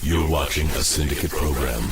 You're watching a Syndicate program.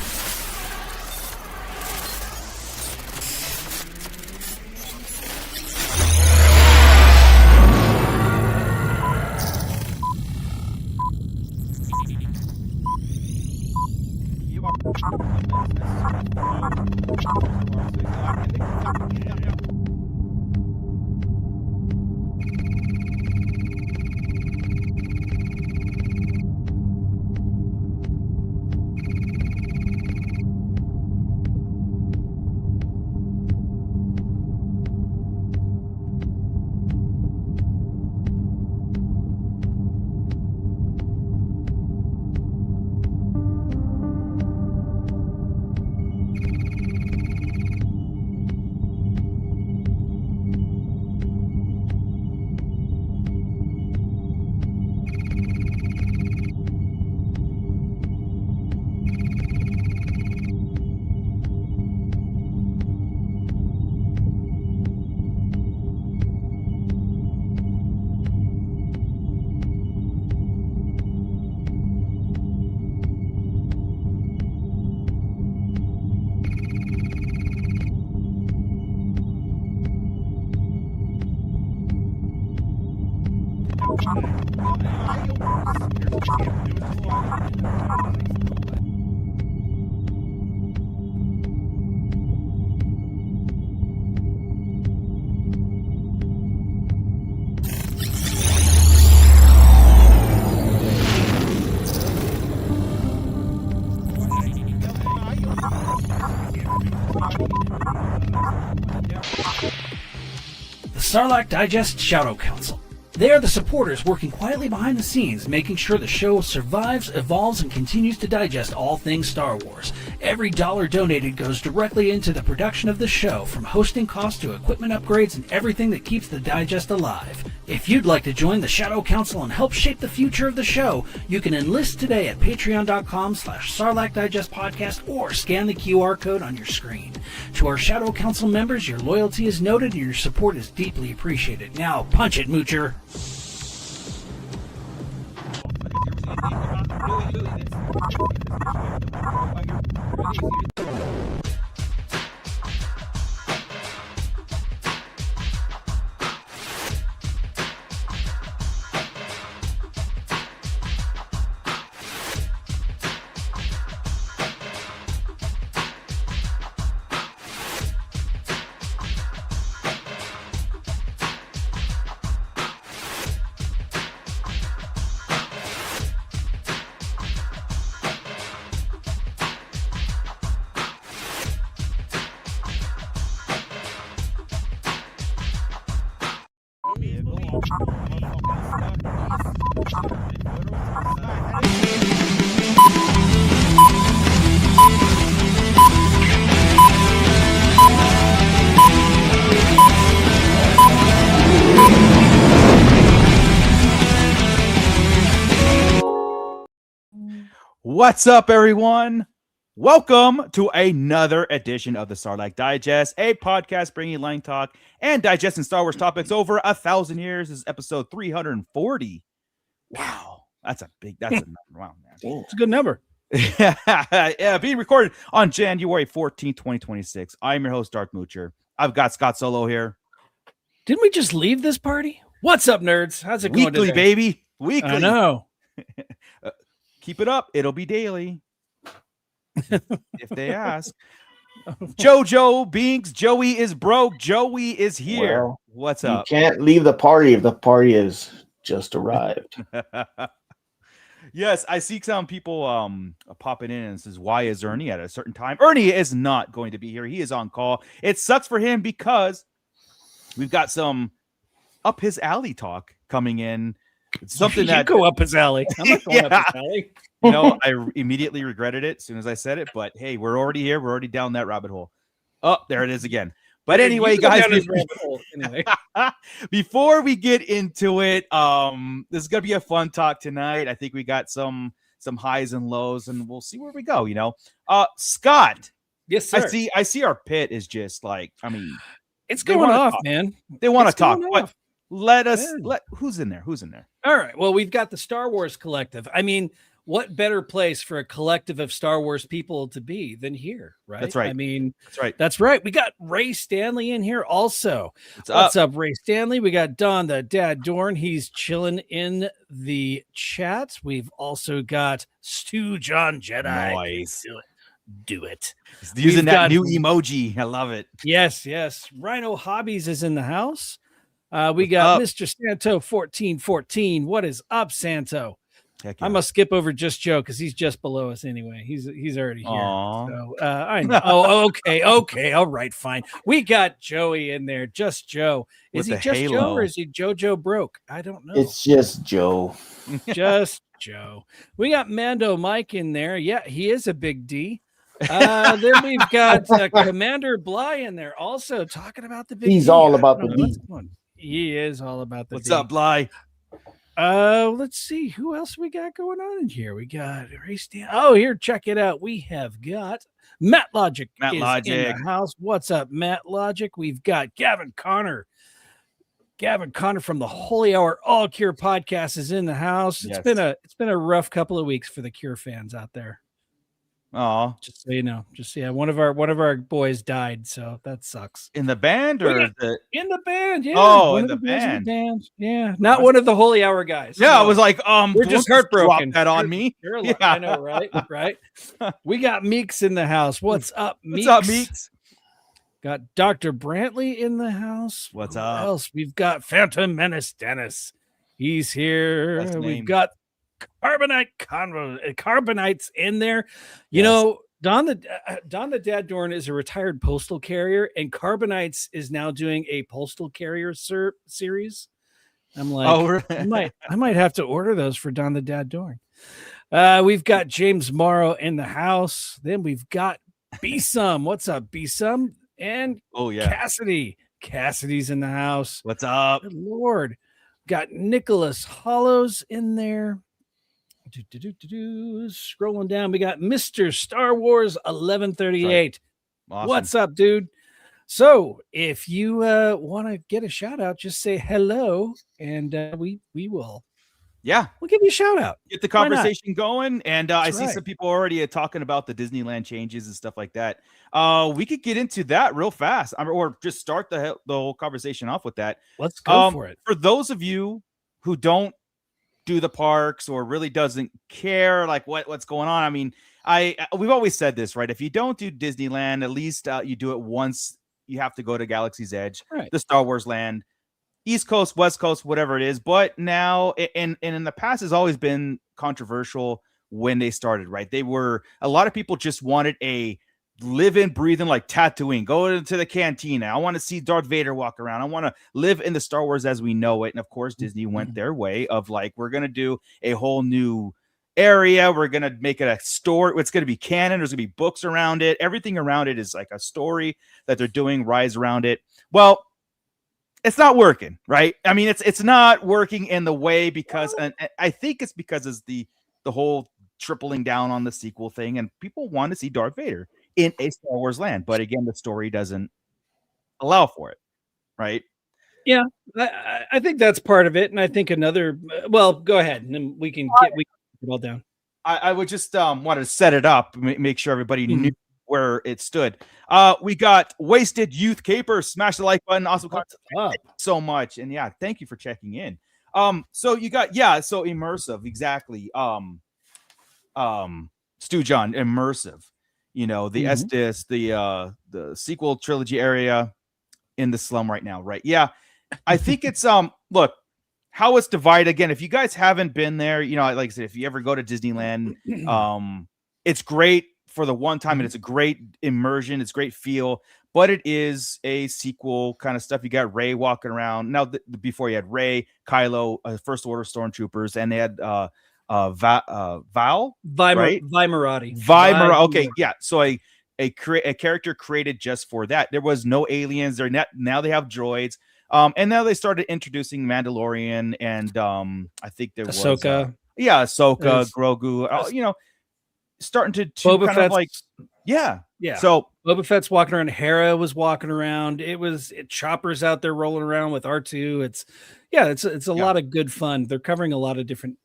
The Sarlacc Digest Shadow Council. They are the supporters working quietly behind the scenes, making sure the show survives, evolves, and continues to digest all things Star Wars. Every dollar donated goes directly into the production of the show, from hosting costs to equipment upgrades and everything that keeps the Digest alive. If you'd like to join the Shadow Council and help shape the future of the show, you can enlist today at patreon.com/Sarlacc Digest Podcast or scan the QR code on your screen. To our Shadow Council members, your loyalty is noted and your support is deeply appreciated. Now, punch it, Moocher. What's up, everyone? Welcome to another edition of the Sarlacc Digest, a podcast bringing line talk and digesting Star Wars topics over 1,000 years. This is episode 340. Wow, that's a number. Wow, man. It's a good number. Yeah, being recorded on January 14th, 2026. I'm your host, Dark Moocher. I've got Scott Solo here. Didn't we just leave this party? What's up, nerds? How's it going Weekly, today? baby. Weekly. I know. Keep it up. It'll be daily. If they ask. Jojo Binks, Joey is broke. Joey is here. Well, what's up? You can't leave the party if the party has just arrived. Yes, I see some people popping in and says, why is Ernie at a certain time? Ernie is not going to be here. He is on call. It sucks for him because we've got some up his alley talk coming in. It's something that go up his alley. I'm not going up his alley. You know, I immediately regretted it as soon as I said it, but hey, we're already here. We're already down that rabbit hole. Oh, there it is again. But anyway, guys, before we get into it, this is gonna be a fun talk tonight. I think we got some highs and lows, and we'll see where we go. You know, Scott. Yes, sir. I see our pit is just like, I mean, it's going off, man. They want to It's talk. going But off. let who's in there? Who's in there? All right. Well, we've got the Star Wars Collective. I mean, what better place for a collective of Star Wars people to be than here, right? That's right. I mean, That's right. that's right. We got Ray Stanley in here also. What's What's up, Ray Stanley? We got Don the Dad Dorn. He's chilling in the chat. We've also got Stu John Jedi. Nice. Do it. He's using that got- new emoji. I love it. Yes. Rhino Hobbies is in the house. We What's got up? Mr. Santo 1414. What is up, Santo? Heck I yeah. must skip over Just Joe because he's just below us anyway. He's already here. Aw. So I know. Oh, okay. All right, fine. We got Joey in there. Just Joe. Is With he the just Joe halo. or is he JoJo broke? I don't know. It's just Joe. Just Joe. We got Mando Mike in there. Yeah, he is a big D. Then we've got Commander Bly in there also talking about the big He's D. all I about don't the know what's D. going on. He is all about the What's D. up, Bly? Let's see who else we got going on in here. We got Oh, here, check it out. We have got Matt Logic Matt is Logic. in the house. What's up, Matt Logic? We've got Gavin Connor. Gavin Connor from the Holy Hour All Cure podcast is in the house. Yes. It's been a rough couple of weeks for the Cure fans out there. Oh, Just so you know, one of our boys died, so that sucks. in the band We or got- the? In the band, yeah. Oh, one in of the guys in band. Yeah, not one of the Holy Hour guys. Yeah, I No. was like, We're don't just drop heartbroken. that on me. You're Yeah. I know, right? Right. We got Meeks in the house. What's up, Meeks? What's up, Meeks? Got Dr. Brantley in the house. What's Who up? else? We've got Phantom Menace Dennis. He's here. Best name. We've got Carbonite's in there. You Yes. know, Don the Dad Dorn is a retired postal carrier, and Carbonites is now doing a postal carrier series. I'm like, Oh, really? I might have to order those for Don the Dad Dorn. We've got James Morrow in the house. Then we've got B-Sum. What's up, B-Sum? And Oh yeah. Cassidy. Cassidy's in the house. What's up? Good Lord. Got Nicholas Hollows in there. Scrolling down, we got Mr. Star Wars 1138. Awesome. What's up, dude? So if you want to get a shout out, just say hello, and we'll Yeah, give you a shout out. get the Why not? conversation going. And I That's see right. some people already talking about the Disneyland changes and stuff like that. We could get into that real fast, or just start the whole conversation off with that. Let's go for it. For those of you who don't do the parks or really doesn't care like what's going on, I mean, we've always said this, right? If you don't do Disneyland, at least you do it once. You have to go to Galaxy's Edge, Right. the Star Wars land, East Coast, West Coast, whatever it is. But now, and in the past, has always been controversial when they started, right? A lot of people just wanted a live-in, breathing like Tatooine. Go into the cantina. I want to see Darth Vader walk around. I want to live in the Star Wars as we know it. And of course, Disney went their way of like, we're going to do a whole new area. We're going to make it a story. It's going to be canon. There's going to be books around it. Everything around it is like a story that they're doing, rise around it. Well, it's not working, right? I mean, it's not working in the way because, and I think it's because it's the whole tripling down on the sequel thing, and people want to see Darth Vader in a Star Wars land. But again, the story doesn't allow for it, right? Yeah, I think that's part of it, and I think another. Well, go ahead, and then we can get it all down. I would just wanted to set it up, make sure everybody knew where it stood. We got Wasted Youth Caper. Smash the like button. Awesome. What's up? So much. And yeah, thank you for checking in. So you got, so immersive, exactly. Stu John, immersive. You know, the Estes, the sequel trilogy area in the slum right now, right? Yeah. I think it's look, how it's divided again. If you guys haven't been there, you know, like I said, if you ever go to Disneyland, it's great for the one time, and it's a great immersion, it's great feel, but it is a sequel kind of stuff. You got Rey walking around now. Before you had Rey, Kylo, First Order stormtroopers, and they had Val, right? Vimerati. Okay, yeah. So a character created just for that. There was no aliens. They're not, now they have droids. And now they started introducing Mandalorian, and I think there was Ahsoka. Ahsoka, Grogu. You know, starting to Boba kind Fett's, of like, yeah. So Boba Fett's walking around. Hera was walking around. Chopper's out there rolling around with R2. It's a lot of good fun. They're covering a lot of different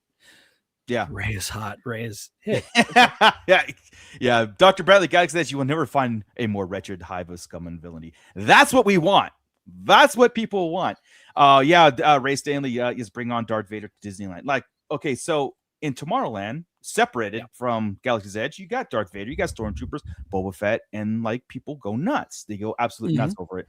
Yeah. Ray is hot. Ray is hit. yeah. Dr. Bradley Galaxy says you will never find a more wretched hive of scum and villainy. That's what we want. That's what people want. Ray Stanley is bringing on Darth Vader to Disneyland. Like, okay, so in Tomorrowland, separated from Galaxy's Edge, you got Darth Vader, you got Stormtroopers, Boba Fett, and like people go nuts. They go absolutely nuts over it.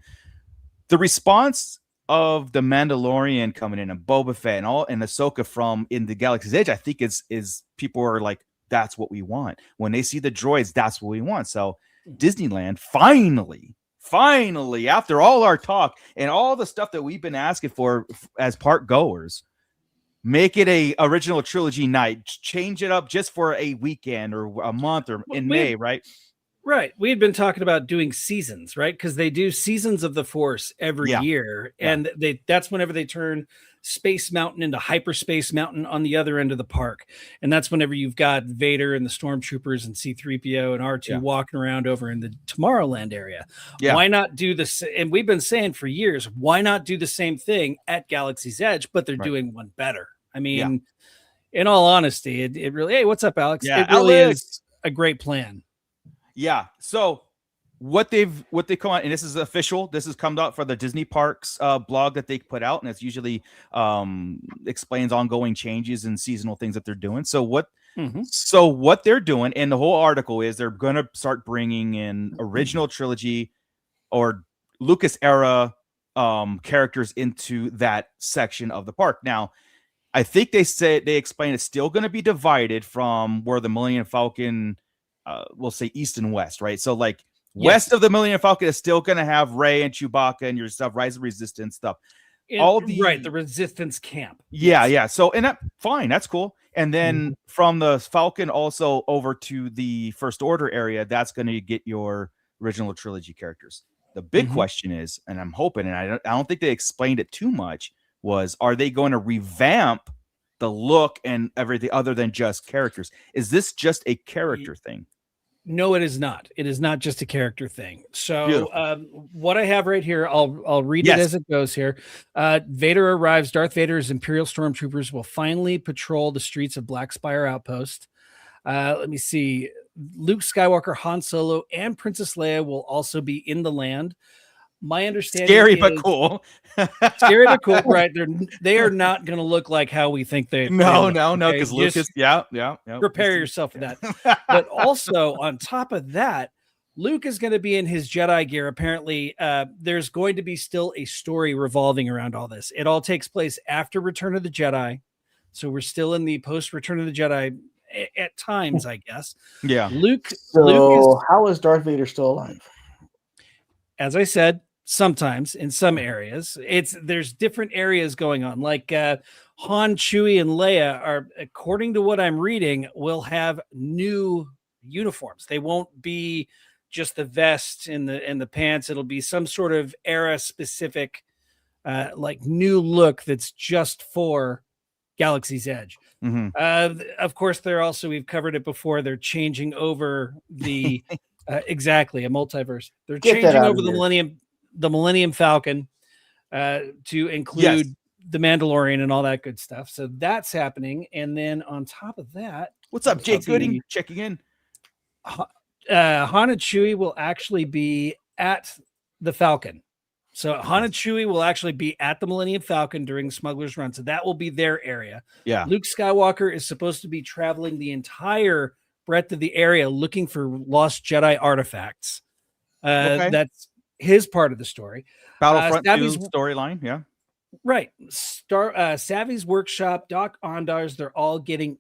The response of the Mandalorian coming in and Boba Fett and Ahsoka from in the Galaxy's Edge, I think is people are like, that's what we want. When they see the droids, that's what we want. So Disneyland finally, after all our talk and all the stuff that we've been asking for as park goers, make it a original trilogy night. Change it up just for a weekend or a month or in May, right? Right. We had been talking about doing seasons, right? Because they do seasons of the Force every year. And that's whenever they turn Space Mountain into Hyperspace Mountain on the other end of the park. And that's whenever you've got Vader and the Stormtroopers and C-3PO and R2 walking around over in the Tomorrowland area. Yeah. Why not do this? And we've been saying for years, why not do the same thing at Galaxy's Edge, but they're doing one better. I mean, in all honesty, it really, hey, what's up, Alex? Yeah, it really is a great plan. Yeah. So what they come out, and this is official. This has come out for the Disney Parks blog that they put out, and it's usually explains ongoing changes and seasonal things that they're doing. So what they're doing, and the whole article is they're going to start bringing in original trilogy or Lucas era characters into that section of the park. Now, I think they explain it's still going to be divided from where the Millennium Falcon. We'll say east and west, right? So like west of the Millennium Falcon is still going to have Rey and Chewbacca and your stuff, Rise of Resistance stuff. The Resistance camp. Yeah. So and fine, that's cool. And then from the Falcon also over to the First Order area, that's going to get your original trilogy characters. The big question is, and I'm hoping, and I don't think they explained it too much, was are they going to revamp the look and everything other than just characters? Is this just a character thing? No, it is not. It is not just a character thing. So what I have right here, I'll read it as it goes here. Vader arrives. Darth Vader's Imperial Stormtroopers will finally patrol the streets of Black Spire Outpost. Let me see. Luke Skywalker, Han Solo, and Princess Leia will also be in the land. My understanding scary but cool. Scary but cool, right? They are not going to look like how we think they. No, because Lucas. Yeah. Prepare yourself for that. But also on top of that, Luke is going to be in his Jedi gear. Apparently, there's going to be still a story revolving around all this. It all takes place after Return of the Jedi, so we're still in the post Return of the Jedi at times, I guess. Yeah. Luke. How is Darth Vader still alive? As I said. Sometimes in some areas, there's different areas going on. Like Han, Chewie, and Leia are, according to what I'm reading, will have new uniforms. They won't be just the vest and the pants. It'll be some sort of era specific, like new look that's just for Galaxy's Edge. Of course, we've covered it before. They're changing over the exactly a multiverse. They're changing over the Millennium Falcon to include the Mandalorian and all that good stuff. So that's happening. And then on top of that, what's up, Jake Gooding? Checking in. Han and Chewie will actually be at the Falcon. So Han and Chewie will actually be at the Millennium Falcon during Smuggler's Run. So that will be their area. Yeah. Luke Skywalker is supposed to be traveling the entire breadth of the area looking for lost Jedi artifacts. That's his part of the story. Battlefront 2 storyline, yeah. Right. Savvy's Workshop, Doc Ondars, they're all getting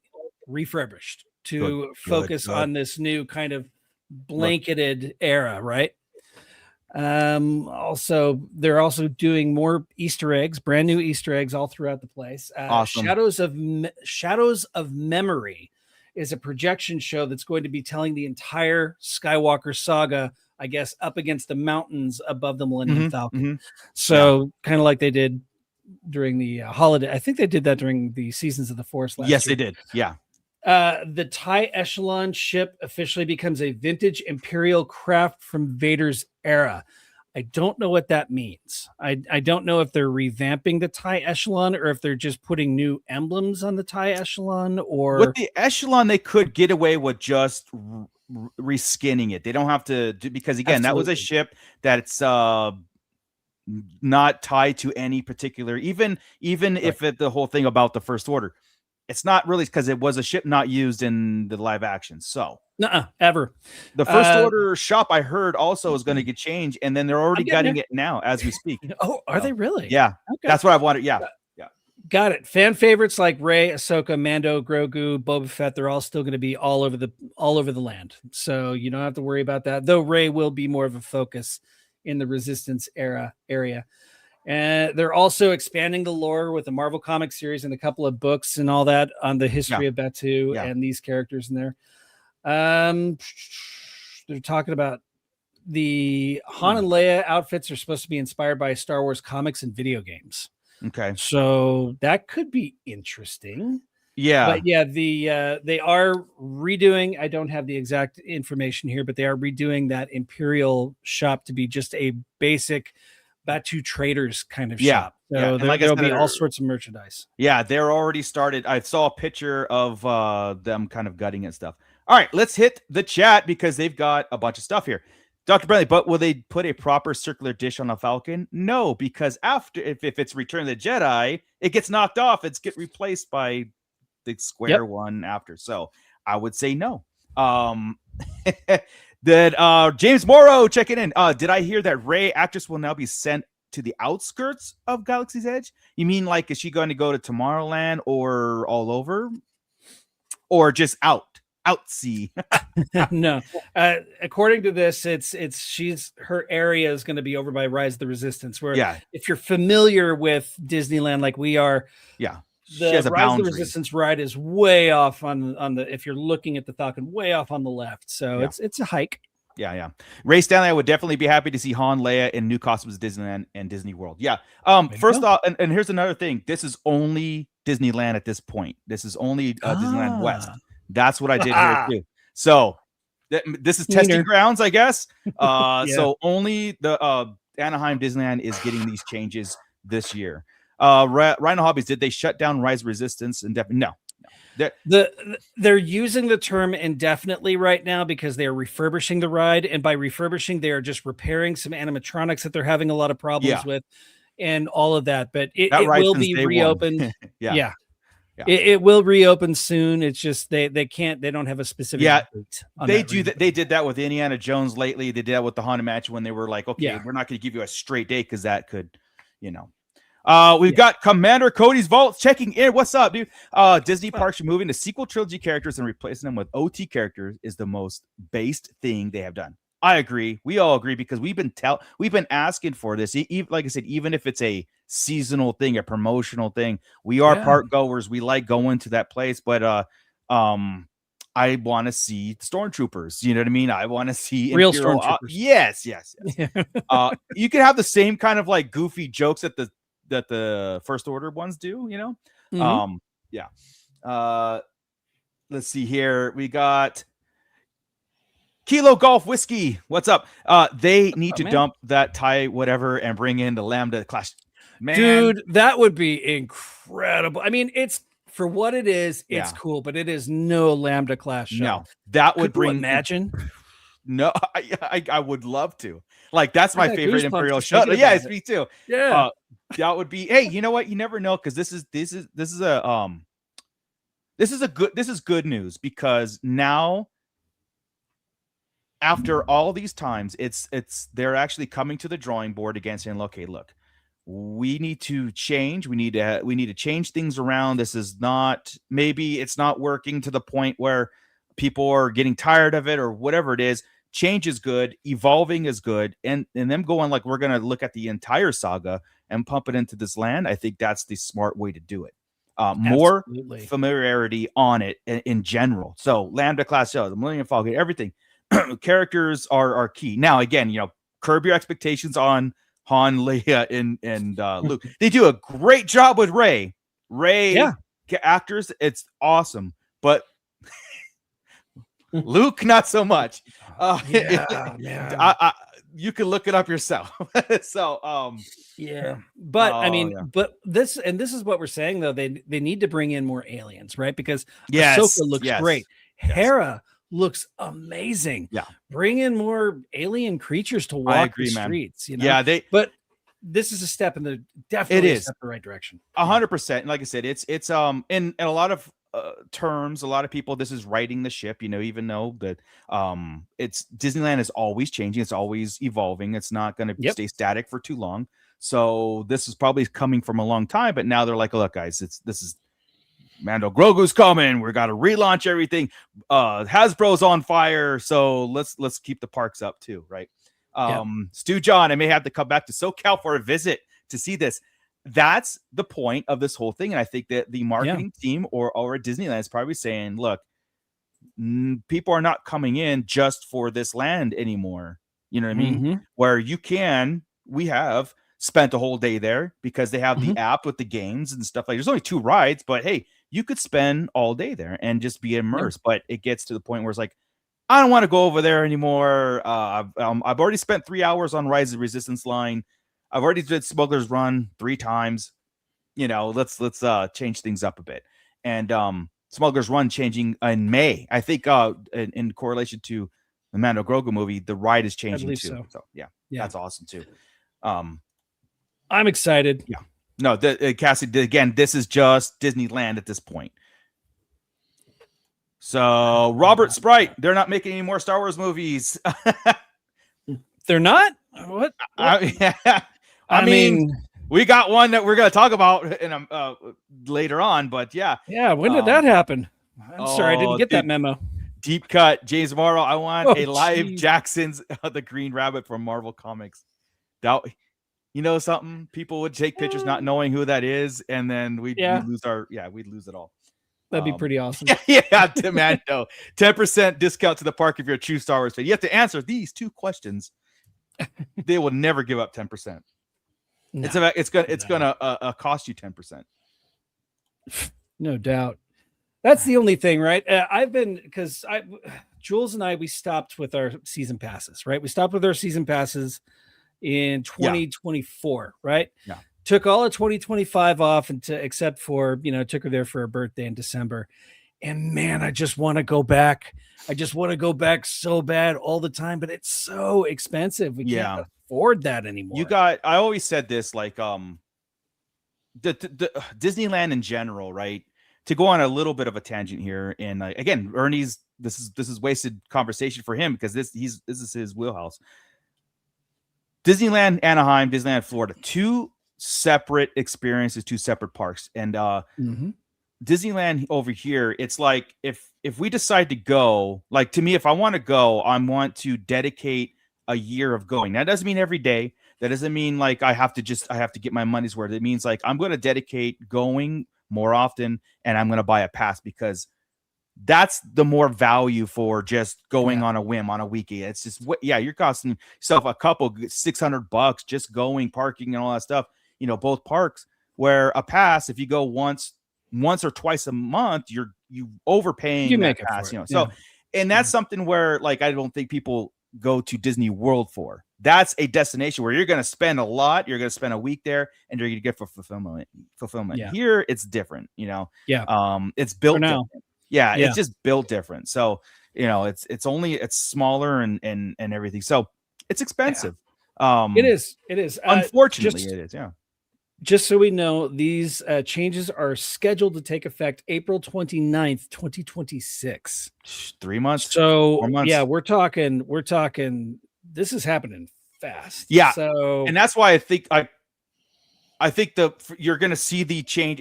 refurbished to focus on this new kind of blanketed era, right? Also, they're also doing more Easter eggs, brand new Easter eggs all throughout the place. Awesome. Shadows of Memory is a projection show that's going to be telling the entire Skywalker saga, I guess, up against the mountains above the Millennium Falcon. So kind of like they did during the holiday. I think they did that during the Seasons of the Force last year. Yes, they did. Yeah. The TIE Echelon ship officially becomes a vintage Imperial craft from Vader's era. I don't know what that means. I don't know if they're revamping the TIE echelon or if they're just putting new emblems on the TIE echelon or with the echelon, they could get away with just reskinning it. They don't have to do, because again, that was a ship that's not tied to any particular, even if the whole thing about the First Order, it's not really, because it was a ship not used in the live action. So ever. The First Order shop, I heard, also is going to get changed, and then they're already gutting it now as we speak. Oh, are they really? Yeah, okay. That's what I wanted. Yeah. Got it. Fan favorites like Rey, Ahsoka, Mando, Grogu, Boba Fett, they're all still going to be all over the land. So you don't have to worry about that. Though Rey will be more of a focus in the Resistance area. And they're also expanding the lore with the Marvel comic series and a couple of books and all that on the history of Batu and these characters in there. They're talking about the Han and Leia outfits are supposed to be inspired by Star Wars comics and video games. Okay. So that could be interesting. Yeah. But yeah, they are redoing, I don't have the exact information here, but they are redoing that Imperial shop to be just a basic Batu Traders kind of shop. So there'll be all sorts of merchandise. Yeah, they're already started. I saw a picture of them kind of gutting and stuff. All right, let's hit the chat because they've got a bunch of stuff here. Dr. Bradley, but will they put a proper circular dish on a Falcon? No, because after if it's Return of the Jedi, it gets knocked off. It's get replaced by the square one after. So I would say no. James Morrow checking in. Did I hear that Rey actress will now be sent to the outskirts of Galaxy's Edge? You mean like, is she going to go to Tomorrowland or all over? Or just outsea? No. According to this, her area is going to be over by Rise of the Resistance, where if you're familiar with Disneyland like we are, the Rise of the Resistance ride is way off on the if you're looking at the Falcon, way off on the left. So it's a hike. Yeah. Ray Stanley, I would definitely be happy to see Han, Leia in new costumes at Disneyland and Disney World. Yeah. First off, and here's another thing. This is only Disneyland at this point. This is only Disneyland West. That's what I did here too. So this is testing grounds, I guess. So only the Anaheim Disneyland is getting these changes this year. Rhino Hobbies, did they shut down Rise of Resistance indefinitely? No. They're using the term indefinitely right now because they are refurbishing the ride, and by refurbishing, they are just repairing some animatronics that they're having a lot of problems with, and all of that. But it will be reopened. It will reopen soon. It's just they don't have a specific date on they do that. They did that with Indiana Jones lately. They did that with the Haunted Mansion when they were like, okay, we're not going to give you a straight date because that could, we've got Commander Cody's Vault checking in. What's up, dude? Disney parks are moving to sequel trilogy characters and replacing them with OT characters is the most based thing they have done. I agree. We all agree because we've been asking for this. Like I said, even if it's a seasonal thing, a promotional thing, we are park goers. We like going to that place, but I want to see stormtroopers. You know what I mean? I want to see real stormtroopers. Yes. You can have the same kind of like goofy jokes that the First Order ones do. Let's see here. We got Kilo Golf Whiskey. What's up? They need to dump that TIE whatever and bring in the Lambda class. Man, dude, that would be incredible. I mean, it's for what it is, it's cool, but it is no Lambda class show. No, that would bring. Imagine. No, I would love to. Like that's my favorite Imperial show. Yeah, it's me too. Yeah, that would be. Hey, you know what? You never know because this is good news because now, after all these times, they're actually coming to the drawing board again, saying, "Okay, look, we need to change. We need to change things around. This is not maybe it's not working to the point where people are getting tired of it or whatever it is. Change is good. Evolving is good. And them going like we're going to look at the entire saga and pump it into this land. I think that's the smart way to do it. More familiarity on it in general. So Lambda class show, the Millennium Falcon, everything. Characters are key. Now, again, curb your expectations on Han, Leia, and Luke. They do a great job with Rey. Actors, it's awesome. But Luke, not so much. you can look it up yourself. So yeah, but I mean, yeah. but this is what we're saying though. They need to bring in more aliens, right? Because Yes, Ahsoka looks yes, great. yes. Hera looks amazing. Yeah. Bring in more alien creatures to I walk agree, the man. streets. You know? Yeah, but this is a step in the definitely a step in the right direction. 100%. Like I said, it's in a lot of terms, a lot of people, this is righting the ship, even though that it's Disneyland is always changing, it's always evolving, it's not going to stay static for too long. So this is probably coming from a long time, but now they're like, look, guys, this is Mando Grogu's coming. We got to relaunch everything. Hasbro's on fire, so let's keep the parks up too, right? Stu John, I may have to come back to SoCal for a visit to see this. That's the point of this whole thing, and I think that the marketing team or at Disneyland is probably saying, look, people are not coming in just for this land anymore. You know what I mean? Where we have spent a whole day there because they have the app with the games and stuff. Like, there's only 2 rides, but hey, you could spend all day there and just be immersed. But it gets to the point where it's like, I don't want to go over there anymore. I've already spent 3 hours on Rise of Resistance line. I've already did Smuggler's Run 3 times. Let's change things up a bit. And Smuggler's Run changing in May. I think in correlation to the Mando Grogu movie, the ride is changing too. So yeah, that's awesome too. I'm excited. Yeah. No, Cassie, again, this is just Disneyland at this point. So Robert Sprite, they're not making any more Star Wars movies. They're not? What? I mean, we got one that we're going to talk about in later on, but yeah. Yeah, when did that happen? I'm sorry, I didn't get that memo. Deep cut, James Morrow. I want a live Jackson's the Green Rabbit from Marvel Comics. That, something, people would take pictures not knowing who that is, and then we'd lose it all. That'd be pretty awesome. Yeah, Demando. 10% discount to the park if you're a true Star Wars fan. You have to answer these 2 questions. They will never give up 10%. No, it's gonna cost you 10%. No doubt. That's the only thing, right? Jules and I, we stopped with our season passes, right? We stopped with our season passes in 2024, right? Yeah. Took all of 2025 off except for, took her there for her birthday in December. And man, I just want to go back. I just want to go back so bad all the time, but it's so expensive. We can't afford that anymore. I always said this, like, the Disneyland in general, right? To go on a little bit of a tangent here, and again, Ernie's, this is wasted conversation for him because this is his wheelhouse. Disneyland Anaheim, Disneyland Florida, 2 separate experiences, 2 separate parks, and Disneyland over here, it's like if we decide to go, like, to me, if I want to go, I want to dedicate a year of going. That doesn't mean every day. That doesn't mean like I have to get my money's worth. It means like I'm going to dedicate going more often, and I'm going to buy a pass because that's the more value for just going on a whim on a weekend. It's just you're costing yourself a couple $600 just going, parking, and all that stuff. Both parks. Where a pass, if you go once or twice a month, you overpaying. You make that pass, it for it. So, and that's something where like I don't think people go to Disney World for. That's a destination where you're going to spend a lot. You're going to spend a week there, and you're going to get for fulfillment. Yeah. Here, it's different. It's built now. different. Yeah, it's just built different. So it's smaller and everything. So it's expensive. It is. Unfortunately, it is. Yeah. Just so we know, these changes are scheduled to take effect April 29th, 2026. 3 months. So 4 months. yeah, we're talking. This is happening fast. Yeah. So, and that's why I think you're going to see the change.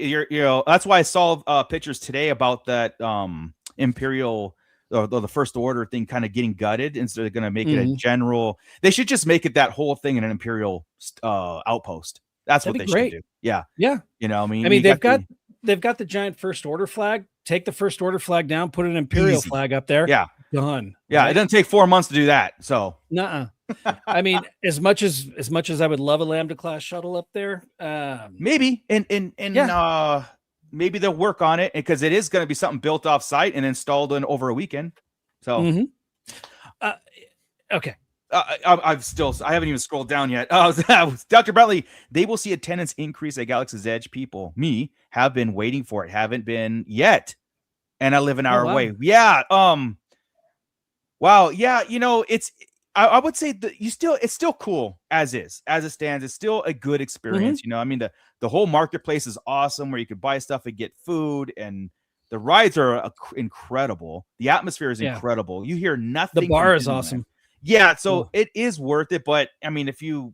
That's why I saw pictures today about that Imperial or the First Order thing kind of getting gutted, and so they're going to make it a general. They should just make it that whole thing in an Imperial outpost. That's what they should do. Yeah. Yeah. I mean, they've got the giant First Order flag. Take the First Order flag down, put an Imperial flag up there. Yeah. Done. Yeah. Right? It doesn't take 4 months to do that. So nuh-uh. I mean, as much as I would love a Lambda class shuttle up there, maybe maybe they'll work on it because it is going to be something built off site and installed in over a weekend. So okay. I haven't even scrolled down yet. Dr. Bradley, they will see attendance increase at Galaxy's Edge. People, me, have been waiting for it, haven't been yet, and I live an hour away. Yeah. Wow. Yeah. It's. I would say that it's still cool as it stands. It's still a good experience. I mean, the whole marketplace is awesome, where you could buy stuff and get food, and the rides are incredible. The atmosphere is incredible. You hear nothing. The bar is awesome. Yeah, so it is worth it. But I mean, if you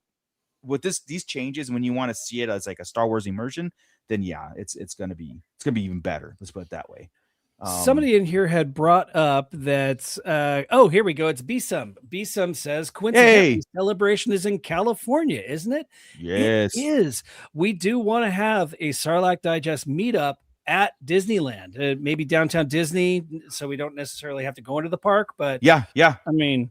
with these changes, when you want to see it as like a Star Wars immersion, then it's gonna be even better. Let's put it that way. Somebody in here had brought up that here we go. It's Bsum. Bsum says coincidentally Celebration is in California, isn't it? Yes, it is. We do want to have a Sarlacc Digest meetup at Disneyland, maybe downtown Disney, so we don't necessarily have to go into the park. But yeah. I mean,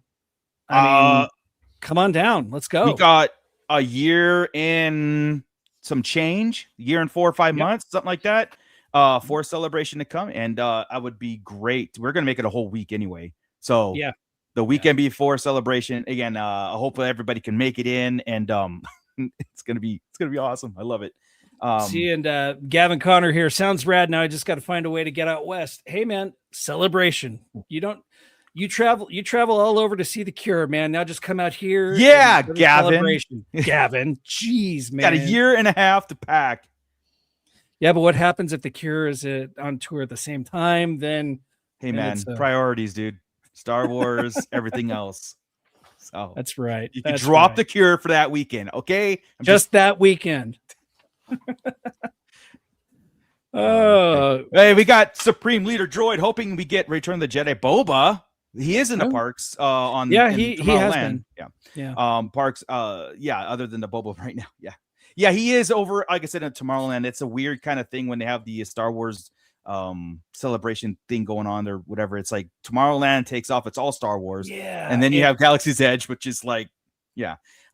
come on down. Let's go. We got a year and some change, year and 4 or 5 months, something like that, for Celebration to come. And I would be great. We're going to make it a whole week anyway. So the weekend before Celebration, again, hopefully everybody can make it in, and it's going to be awesome. I love it. And Gavin Connor here, sounds rad. Now I just got to find a way to get out west. Hey man, Celebration. You travel all over to see The Cure, man. Now just come out here. Yeah, Gavin. Gavin. Jeez, man. Got a year and a half to pack. Yeah, but what happens if The Cure is on tour at the same time? Then hey man, priorities, dude. Star Wars, everything else. So that's right. You can drop The Cure for that weekend, okay? Just that weekend. Hey, we got Supreme Leader Droid hoping we get Return of the Jedi Boba. He is in the parks on he has been. Parks other than the Boba right now. Yeah, he is over, like I said, in Tomorrowland. It's a weird kind of thing when they have the Star Wars celebration thing going on or whatever. It's like Tomorrowland takes off, it's all Star Wars, and then you have Galaxy's Edge, which is like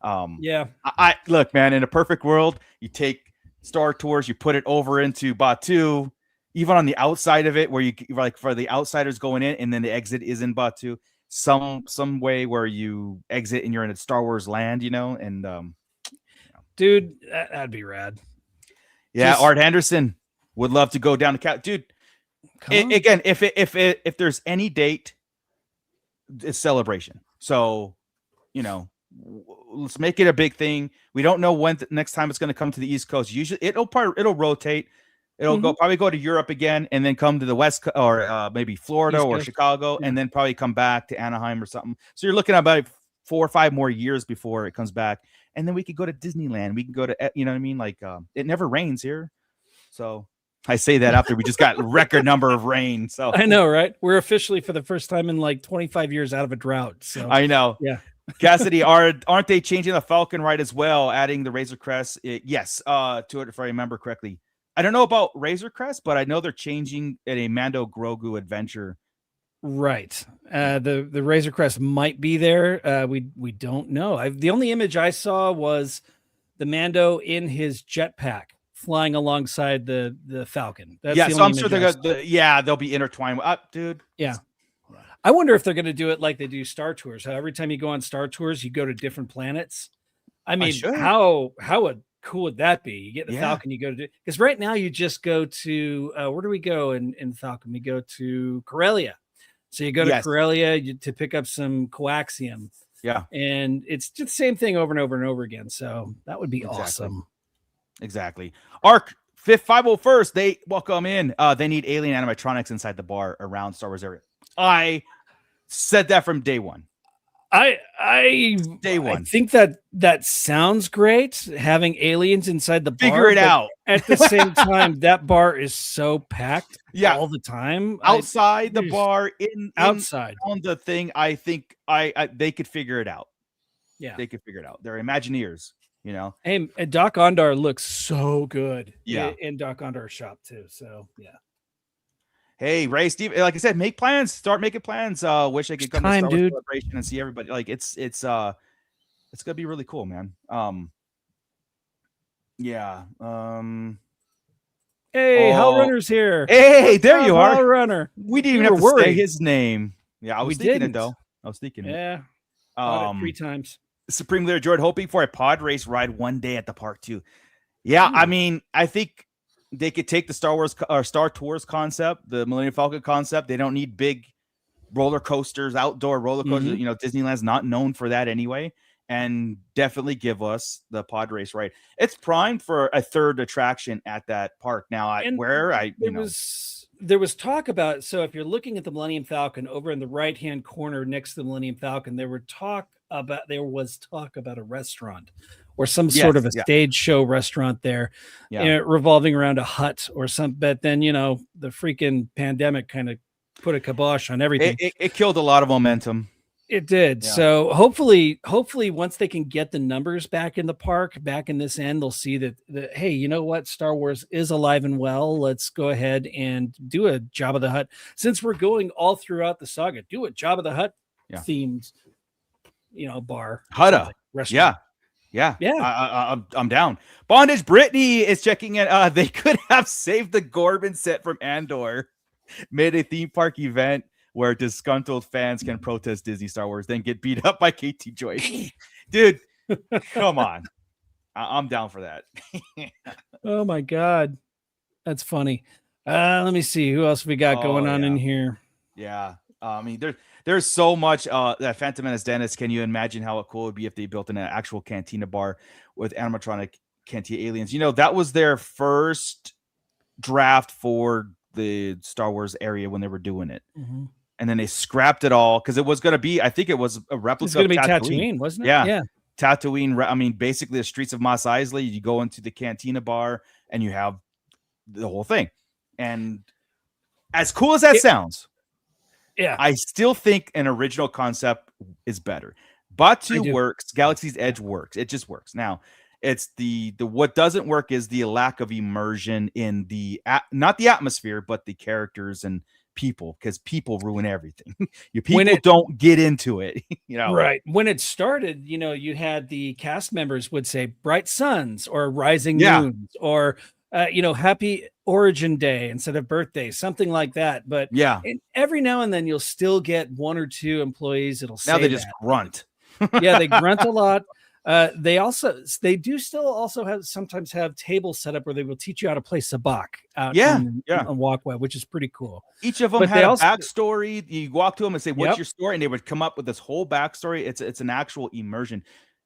I look, man, in a perfect world, you take Star Tours, you put it over into Batuu, even on the outside of it, where you like for the outsiders going in, and then the exit is in Batuu, some way where you exit and you're in a Star Wars land, and dude, that'd be rad. Yeah, Art Henderson would love to go down to Cat, dude. Again, if there's any date, it's Celebration. So, let's make it a big thing. We don't know when next time it's going to come to the East Coast. Usually, it'll rotate. It'll probably go to Europe again, and then come to the West or maybe Florida or Chicago, and then probably come back to Anaheim or something. So you're looking at about 4 or 5 more years before it comes back, and then we could go to Disneyland. We can go to, you know what I mean? Like it never rains here, so I say that after we just got record number of rain. So I know, right? We're officially for the first time in like 25 years out of a drought. So I know. Yeah. Cassidy, aren't they changing the Falcon ride as well, adding the Razor Crest? Yes, to it, if I remember correctly. I don't know about Razor Crest, but I know they're changing at a Mando Grogu adventure. Right. The Razor Crest might be there. We don't know. The only image I saw was the Mando in his jetpack flying alongside the Falcon. That's so I'm sure they'll be intertwined. Dude. Yeah. I wonder if they're going to do it like they do Star Tours. How every time you go on Star Tours, you go to different planets. I mean, how cool would that be? You get the Falcon, you go to, because right now you just go to where do we go in Falcon? We go to Corellia. So you go to Corellia to pick up some coaxium. Yeah. And it's just the same thing over and over and over again. So that would be awesome. Exactly. Arc 501st, they welcome in. They need alien animatronics inside the bar around Star Wars area. I said that from day one. I think that sounds great, having aliens inside the bar. Figure it out. At the same time, that bar is so packed all the time. Outside the bar, outside on the thing, I think they could figure it out. Yeah, they could figure it out. They're Imagineers, And Doc Ondar looks so good. Yeah, in Doc Ondar's shop too. So yeah. Hey, Ray, Steve, like I said, make plans. Start making plans. Wish I could come to Star Wars Celebration and see everybody. Like it's gonna be really cool, man. Hey, Hell Runner's here. Hey, there you are. Hell Runner. We didn't even have to say his name. Yeah, I was thinking it though. I was thinking it. Yeah. Bought it 3 times. Supreme Leader Jordan hoping for a pod race ride one day at the park too. Yeah, I mean, I think they could take the Star Wars or Star Tours concept, the Millennium Falcon concept. They don't need big roller coasters, outdoor roller coasters. You know, Disneyland's not known for that anyway. And definitely give us the pod race ride. It's primed for a third attraction at that park. Now, there was talk about, so if you're looking at the Millennium Falcon over in the right-hand corner next to the Millennium Falcon, there was talk about a restaurant or some sort of a stage show restaurant there, revolving around a hut or something. But then, you know, the freaking pandemic kind of put a kibosh on everything. It killed a lot of momentum. It did. Yeah. So hopefully once they can get the numbers back in the park, back in this end, they'll see that, hey, you know what? Star Wars is alive and well. Let's go ahead and do a Jabba the Hutt. Since we're going all throughout the saga, do a Jabba the Hutt themed, you know, bar. Hutta. Restaurant. Yeah. I'm down. Bondage Brittany is checking in. They could have saved the Gorban set from Andor, made a theme park event where disgruntled fans can protest Disney Star Wars, then get beat up by KT Joyce. Dude, come on. I'm down for that. Oh my God. That's funny. Let me see who else we got going on in here. Yeah. I mean, there's so much that Phantom Menace Dennis. Can you imagine how cool it would be if they built an actual cantina bar with animatronic cantina aliens? You know, that was their first draft for the Star Wars area when they were doing it. And then they scrapped it all because it was going to be, I think it was a replica of Tatooine, wasn't it? Yeah. Tatooine. I mean, basically the streets of Mos Eisley, you go into the cantina bar and you have the whole thing. And as cool as that sounds, I still think an original concept is better. Batu works. Galaxy's Edge works. It just works. Now, it's the what doesn't work is the lack of immersion in not the atmosphere, but the characters and people, because people ruin everything. Your people don't get into it, you know. Right. When it started, you know, you had the cast members would say bright suns or rising moons or you know, happy origin day instead of birthday, something like that. But every now and then you'll still get one or two employees that'll say they just grunt. They grunt a lot. They do still also sometimes have tables set up where they will teach you how to play sabacc out on walkway, which is pretty cool. Each of them had a backstory. You walk to them and say, "What's your story?" And they would come up with this whole backstory. It's an actual immersion.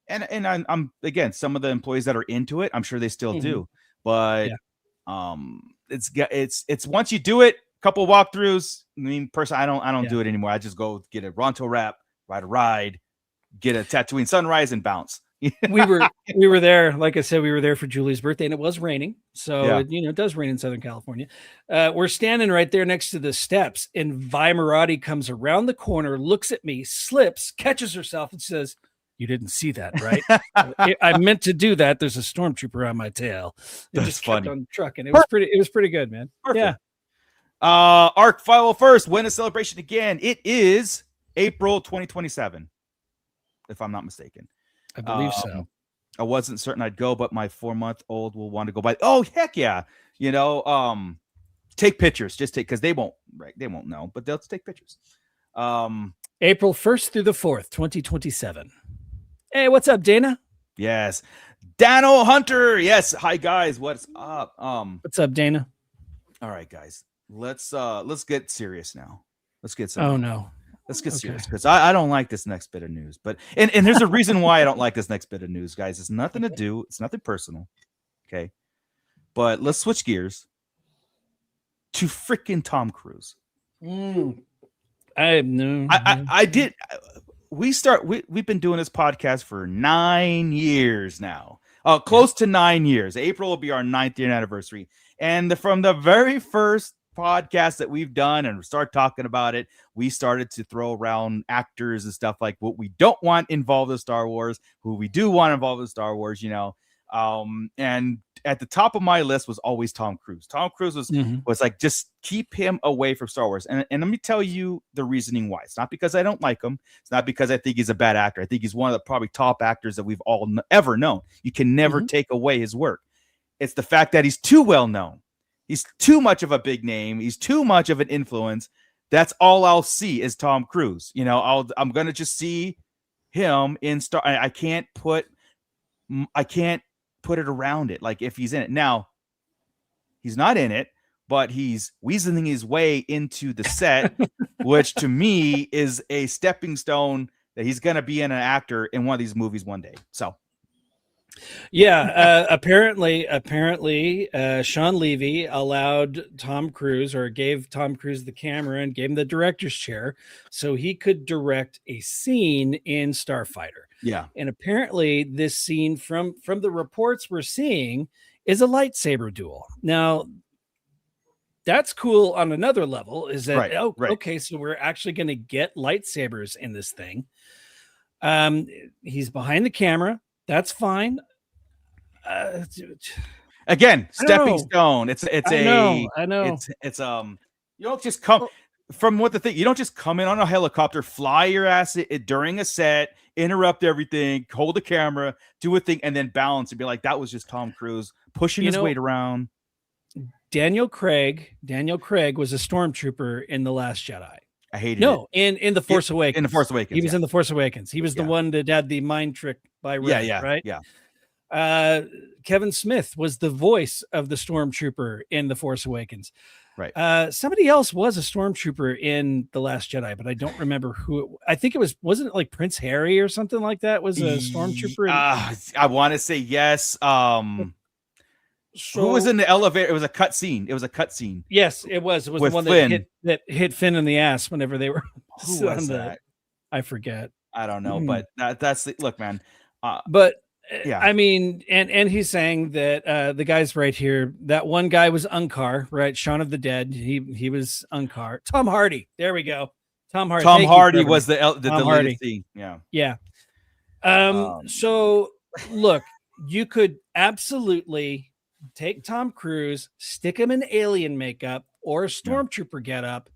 And I'm again, some of the employees that are into it, I'm sure they still do. But it's once you do it, a couple walkthroughs. I mean, personally, I don't do it anymore. I just go get a Ronto wrap, ride a ride, get a Tatooine sunrise, and bounce. we were there, like I said, we were there for Julie's birthday, and it was raining. So it does rain in Southern California. We're standing right there next to the steps, and Vi Marati comes around the corner, looks at me, slips, catches herself, and says, "You didn't see that, right?" I meant to do that. There's a stormtrooper on my tail. It just kept on trucking. It was pretty good, man. Perfect. Yeah. Arc 501st, when a celebration again. It is April 2027, if I'm not mistaken. I believe so. I wasn't certain I'd go, but my 4-month-old will want to go by. Oh, heck yeah. You know, take pictures. Just take, because they won't know, but they'll take pictures. April 1st through the 4th, 2027. Hey, what's up, Dana? Yes. Dano Hunter. Yes. Hi, guys. What's up? What's up, Dana? All right, guys. Let's get serious now. Let's get serious. Oh, no. Let's get serious, because I don't like this next bit of news. But and there's a reason why I don't like this next bit of news, guys. It's nothing to do. It's nothing personal. Okay. But let's switch gears to freaking Tom Cruise. I did. We've been doing this podcast for 9 years now. Close to 9 years. April will be our 9th year anniversary. And from the very first podcast that we've done and start talking about it, we started to throw around actors and stuff like what we don't want involved in Star Wars, who we do want involved in Star Wars, you know. And at the top of my list was always Tom Cruise. Tom Cruise was like, just keep him away from Star Wars. And let me tell you the reasoning why. It's not because I don't like him. It's not because I think he's a bad actor. I think he's one of the probably top actors that we've all ever known. You can never take away his work. It's the fact that he's too well known. He's too much of a big name. He's too much of an influence. That's all I'll see is Tom Cruise. You know, I'm going to just see him in Star. I can't put it around it. Like if he's in it now, he's not in it, but he's weaseling his way into the set, which to me is a stepping stone that he's going to be an actor in one of these movies one day. So. Yeah, apparently, Sean Levy allowed Tom Cruise, or gave Tom Cruise the camera and gave him the director's chair so he could direct a scene in Starfighter. Yeah. And apparently this scene, from the reports we're seeing, is a lightsaber duel. Now, that's cool on another level, is that, right. Okay, so we're actually going to get lightsabers in this thing. He's behind the camera. That's fine. Again, stepping stone. I know. It's you don't just come from what the thing. You don't just come in on a helicopter, fly your ass during a set, interrupt everything, hold the camera, do a thing, and then balance and be like, that was just Tom Cruise pushing his weight around. Daniel Craig was a stormtrooper in The Last Jedi. I hated it. In The Force Awakens. In The Force Awakens. He was in The Force Awakens. He was the one that had the mind trick by Rey, right? Yeah. Kevin Smith was the voice of the stormtrooper in The Force Awakens. Right. Somebody else was a stormtrooper in The Last Jedi, but I don't remember who. I think wasn't it like Prince Harry or something like that was a stormtrooper? I want to say yes. Who was in the elevator? It was a cut scene. Yes, it was. It was with the one Flynn. that hit Finn in the ass whenever they were. Who was that? I forget. I don't know, but that's look, man. But yeah, I mean, and he's saying that the guy's right here. That one guy was Unkar, right? Shaun of the Dead. He was Unkar. Tom Hardy. There we go. Tom Hardy. Tom Hardy was the lead scene. Yeah. Yeah. So look, you could absolutely take Tom Cruise, stick him in alien makeup or a stormtrooper getup,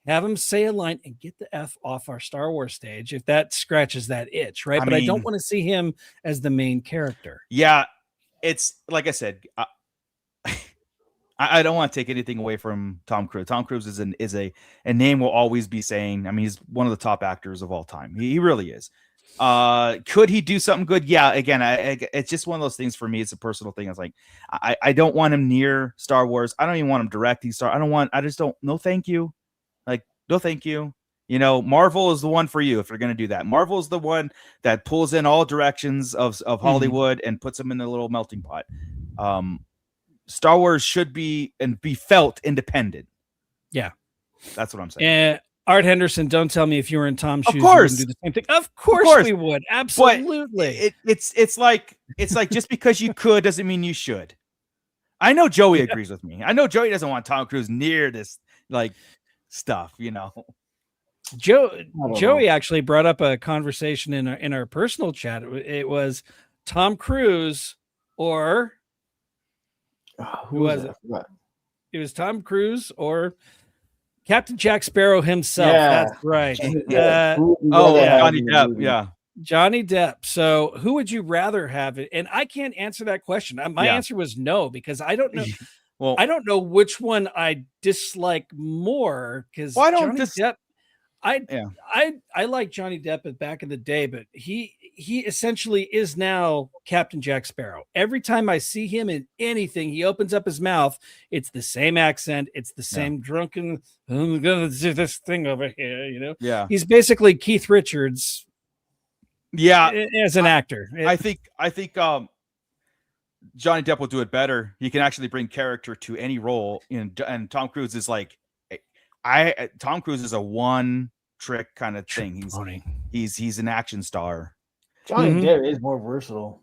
have him say a line, and get the F off our Star Wars stage if that scratches that itch, right? I don't want to see him as the main character. Yeah, it's like I said, I don't want to take anything away from Tom Cruise. Tom Cruise is a name we'll always be saying. I mean, he's one of the top actors of all time. He really is. Could he do something good? Yeah. Again, it's just one of those things for me. It's a personal thing. It's like I don't want him near Star Wars. I don't even want him directing Star. I just don't. No, thank you. Like, no, thank you. You know, Marvel is the one for you if you're going to do that. Marvel is the one that pulls in all directions of Hollywood and puts them in a little melting pot. Star Wars should be felt independent. Yeah, that's what I'm saying. Art Henderson, don't tell me if you were in Tom's shoes, you wouldn't do the same thing. Of course we would. Absolutely. It's like just because you could doesn't mean you should. I know Joey agrees with me. I know Joey doesn't want Tom Cruise near this like stuff, you know. Joey actually brought up a conversation in our personal chat. It was Tom Cruise or who was it? It was Tom Cruise or Captain Jack Sparrow himself. Yeah. That's right. Johnny Depp. Yeah. Johnny Depp. So who would you rather have? And I can't answer that question. My answer was no, because I don't know. Well, I don't know which one I dislike more, because Depp, I like Johnny Depp back in the day, but he essentially is now Captain Jack Sparrow. Every time I see him in anything, he opens up his mouth, it's the same accent, it's the same drunken, I'm gonna do this thing over here, you know. Yeah, he's basically Keith Richards. Yeah, as an actor, I think Johnny Depp will do it better. He can actually bring character to any role, and Tom Cruise is like, Tom Cruise is a one trick kind of thing. He's an action star. Johnny Depp is more versatile.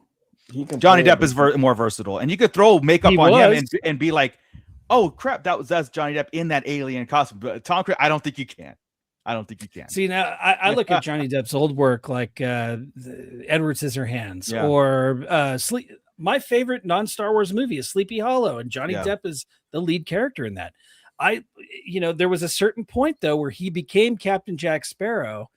Johnny Depp is more versatile, and you could throw makeup on him and be like, "Oh crap, that's Johnny Depp in that alien costume." But Tom Cruise, I don't think you can. See, now I look at Johnny Depp's old work, like Edward Scissorhands or Sleep. My favorite non-Star Wars movie is Sleepy Hollow, and Johnny Depp is the lead character in that. There was a certain point though where he became Captain Jack Sparrow,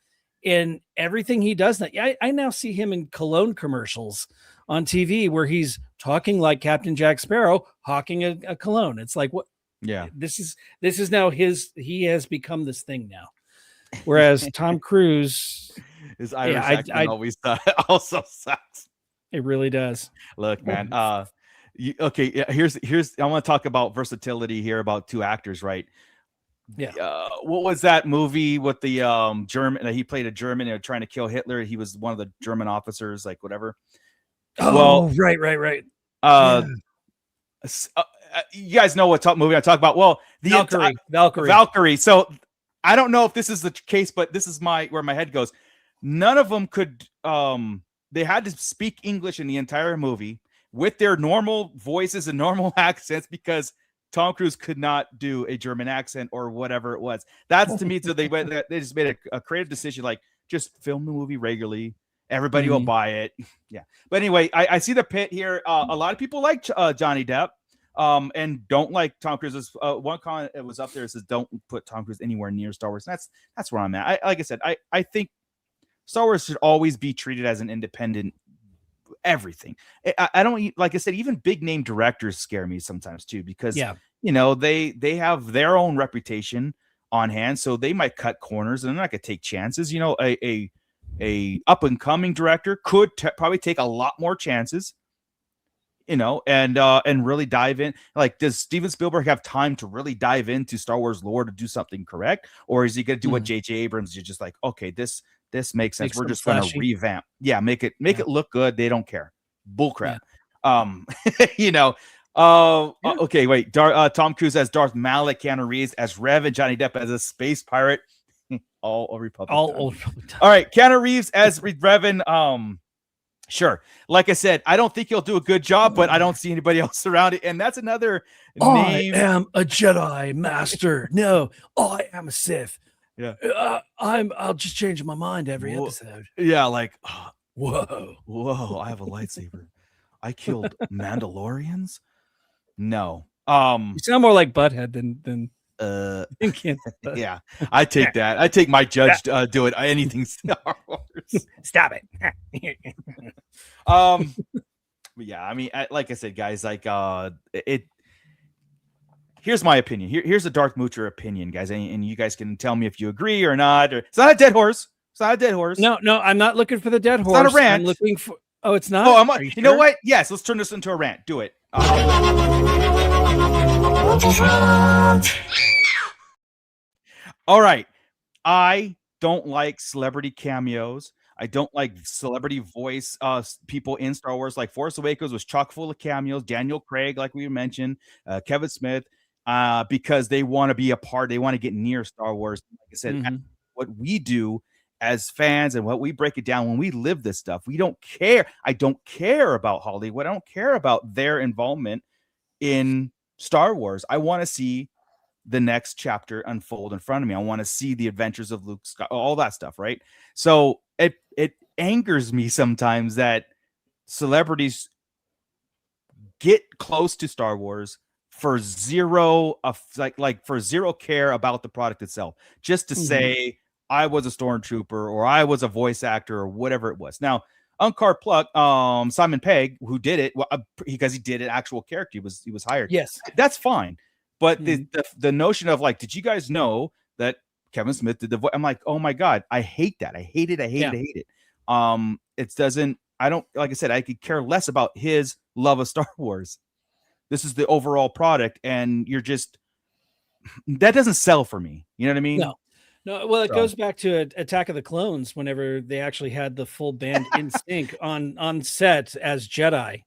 and everything he does. I now see him in cologne commercials on TV where he's talking like Captain Jack Sparrow, hawking a cologne. It's like, what? Yeah, this is now he has become this thing now. Whereas Tom Cruise, His Irish Yeah, accent always also sucks. it really does. Look, man. Okay. Yeah, here's. I want to talk about versatility here about two actors, right? Yeah. What was that movie with the German? He played a German trying to kill Hitler. He was one of the German officers, like whatever. Oh, right. Uh, you guys know what movie I talk about. Well, the Valkyrie. So I don't know if this is the case, but this is where my head goes. None of them could. They had to speak English in the entire movie with their normal voices and normal accents because Tom Cruise could not do a German accent or whatever it was. That's to me. So they just made a creative decision, like just film the movie regularly. Everybody will buy it. Yeah. But anyway, I see the pit here. A lot of people like Johnny Depp and don't like Tom Cruise's. One comment that was up there says, don't put Tom Cruise anywhere near Star Wars. And that's where I'm at. Like I said, I think Star Wars should always be treated as an independent everything. I don't, like I said, even big name directors scare me sometimes too, because they have their own reputation on hand, so they might cut corners and they're not gonna take chances. A up and coming director could probably take a lot more chances, and really dive in. Like, does Steven Spielberg have time to really dive into Star Wars lore to do something correct, or is he gonna do what J.J. Abrams? You're just like, okay, this makes sense. We're just going to revamp. Yeah, make it look good. They don't care. Bullcrap. Yeah. Okay, wait. Tom Cruise as Darth Malak, Keanu Reeves as Rev, and Johnny Depp as a space pirate. All Republic. All right, Keanu Reeves as Revan. Sure. Like I said, I don't think he'll do a good job, but I don't see anybody else around it. And that's another name. I am a Jedi Master. No, I am a Sith. Yeah, I'll just change my mind every episode. Yeah, like whoa, I have a lightsaber. I killed Mandalorians. No, you sound more like Butthead than yeah, I take that. I take my judge doing anything Star Wars. Stop it. But yeah, I mean, like I said, guys, like it. Here's my opinion. Here's a Darth Moocher opinion, guys, and you guys can tell me if you agree or not. It's not a dead horse. It's not a dead horse. No, I'm not looking for the dead horse. It's not a rant. I'm looking for. Oh, it's not. Oh, you know what? Yes, let's turn this into a rant. Do it. All right. I don't like celebrity cameos. I don't like celebrity voice people in Star Wars. Like Force Awakens was chock full of cameos. Daniel Craig, like we mentioned, Kevin Smith, because they want to be a part. They want to get near Star Wars. Like I said, what we do as fans and what we break it down when we live this stuff, we don't care. I don't care about Hollywood. I don't care about their involvement in Star Wars. I want to see the next chapter unfold in front of me. I want to see the adventures of Luke Skywalker, all that stuff, right? So it angers me sometimes that celebrities get close to Star Wars for zero for zero care about the product itself, just to say I was a stormtrooper or I was a voice actor or whatever it was. Now, Unkar Pluck, Simon Pegg, who did it, because he did an actual character, he was hired. Yes, that's fine. But the notion of like, did you guys know that Kevin Smith did the voice? I'm like, oh my God, I hate that. I hate it. I hate it. It doesn't, I don't, like I said, I could care less about his love of Star Wars. This is the overall product. And that doesn't sell for me. You know what I mean? No. Well, it goes back to Attack of the Clones, whenever they actually had the full band in sync on set as Jedi.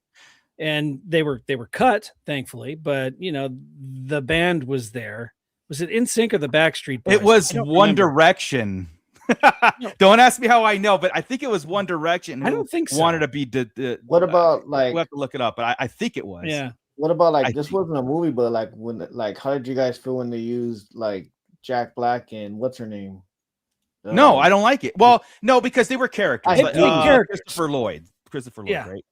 And they were cut, thankfully, but the band was there. Was it In Sync or the Backstreet Boys? It was One Direction. Don't ask me how I know, but I think it was One Direction. I don't think so. Wanted to be what about we'll have to look it up, but I think it was. Yeah. What about this wasn't a movie, but how did you guys feel when they used like Jack Black and what's her name? No, I don't like it. Well, no, because they were characters. Christopher Lloyd, right?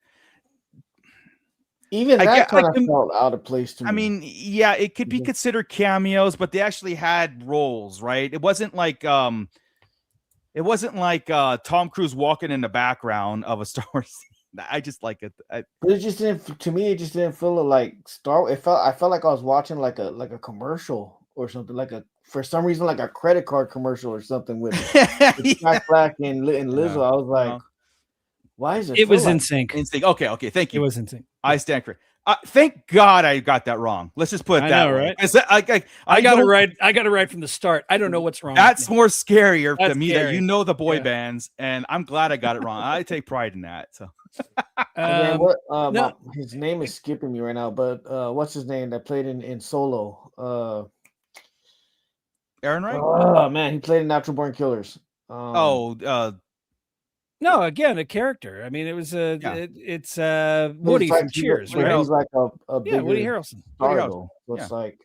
Even that kind of felt out of place to me. I mean, yeah, it could be considered cameos, but they actually had roles, right? It wasn't like Tom Cruise walking in the background of a Star Wars scene. I just like it. It just didn't. To me, it just didn't feel like Star. I felt like I was watching like a commercial or something, like for some reason like a credit card commercial or something with Yeah. Jack Black and Lizzo. Yeah. I was like, why is it? It was like in sync. Instinct. Okay. Thank It you. was in sync. I stand correct. Thank God I got that wrong. Let's just put it I that know, way. right? 'Cause I got it don't- right. I got it right from the start. I don't know what's wrong. That's with me. more scarier to That's me that scary. you know the boy Yeah. bands, and I'm glad I got it wrong. I take pride in that. So And then what? no. His name is skipping me right now, but what's his name that played in Solo? Aaron, right? Oh man, he played in Natural Born Killers. No, again, a character. I mean, it was Yeah. it's Woody like, from Cheers, Woody right? He's like a Yeah, Woody bigger Harrelson. star, Woody Harrelson, though. So it's yeah. like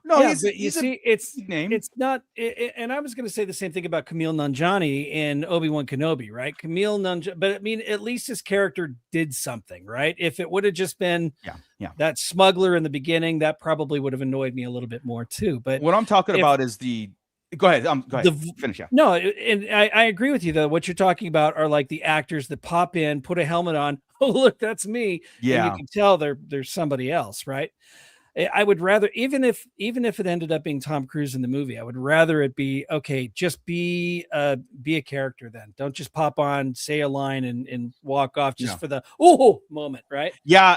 no, Yeah, he's, but you he's a see, it's big name. it's not. And I was going to say the same thing about Camille Nanjiani in Obi-Wan Kenobi, right? Camille Nanjiani, but I mean, at least his character did something, right? If it would have just been yeah. that smuggler in the beginning, that probably would have annoyed me a little bit more too. But What I'm talking if- about is the. Go ahead. Go ahead. Finish. Yeah. No, and I agree with you though. What you're talking about are like the actors that pop in, put a helmet on. Oh, look, that's me. Yeah. And you can tell there's somebody else, right? I would rather, even if it ended up being Tom Cruise in the movie, I would rather it be okay. Just be a character then. Don't just pop on, say a line, and walk off just for the moment, right? Yeah.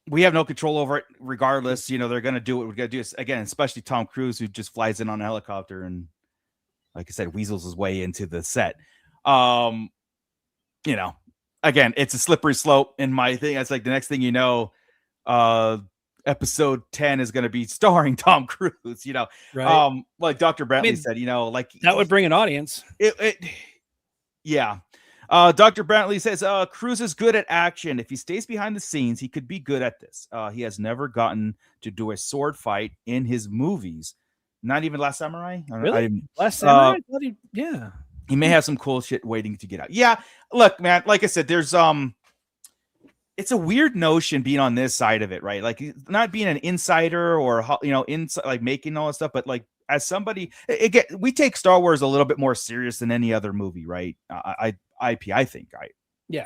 We have no control over it, regardless. You know, they're going to do what we're going to do. Again, especially Tom Cruise, who just flies in on a helicopter and, like I said, weasels his way into the set. You know, again, it's a slippery slope in my thing. It's like the next thing you know, episode 10 is going to be starring Tom Cruise, you know, Right. like Dr. Brantley said, you know, like that would bring an audience. Yeah. Dr. Brantley says, Cruise is good at action. If he stays behind the scenes, he could be good at this. He has never gotten to do a sword fight in his movies. Not even Last Samurai. Really? Last Samurai? Yeah. He may have some cool shit waiting to get out. Yeah. Look, man, like I said, there's, it's a weird notion being on this side of it, right? Like not being an insider or, you know, like making all that stuff, but like as somebody, we take Star Wars a little bit more serious than any other movie, right? I think I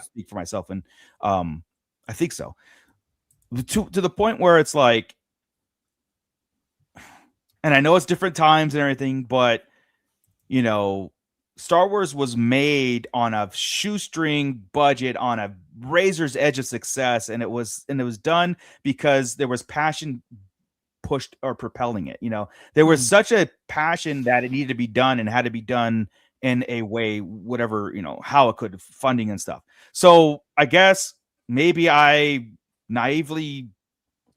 speak for myself, and I think so. To the point where it's like, and I know it's different times and everything, but you know, Star Wars was made on a shoestring budget, on a razor's edge of success, and it was done because there was passion pushed or propelling it. You know, there was such a passion that it needed to be done and had to be done in a way, whatever, you know, how it could, funding and stuff. So I guess maybe I naively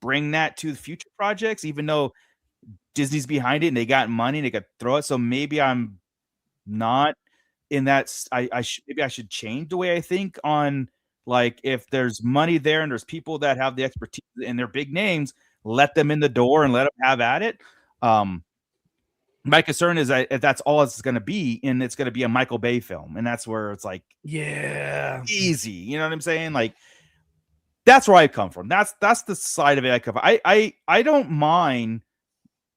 bring that to the future projects, even though Disney's behind it and they got money and they could throw it. So maybe I'm not in that. Maybe I should change the way I think on, like, if there's money there and there's people that have the expertise and they're big names, let them in the door and let them have at it. My concern is that if that's all it's going to be, and it's going to be a Michael Bay film, and that's where it's like, easy. You know what I'm saying? Like, that's where I come from. That's the side of it I come from. I don't mind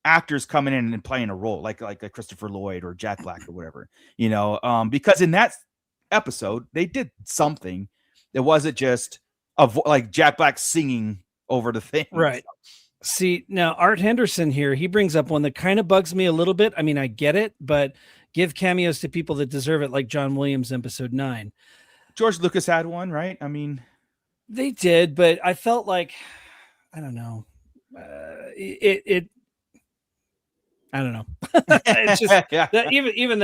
actors coming in and playing a role like a Christopher Lloyd or Jack Black or whatever, you know, because in that episode they did something. It wasn't just like Jack Black singing over the thing, right? See, now Art Henderson here, he brings up one that kind of bugs me a little bit. I mean, I get it, but give cameos to people that deserve it, like John Williams, Episode 9. George Lucas had one, right? I mean, they did, but I felt like, I don't know, I don't know. It's just that even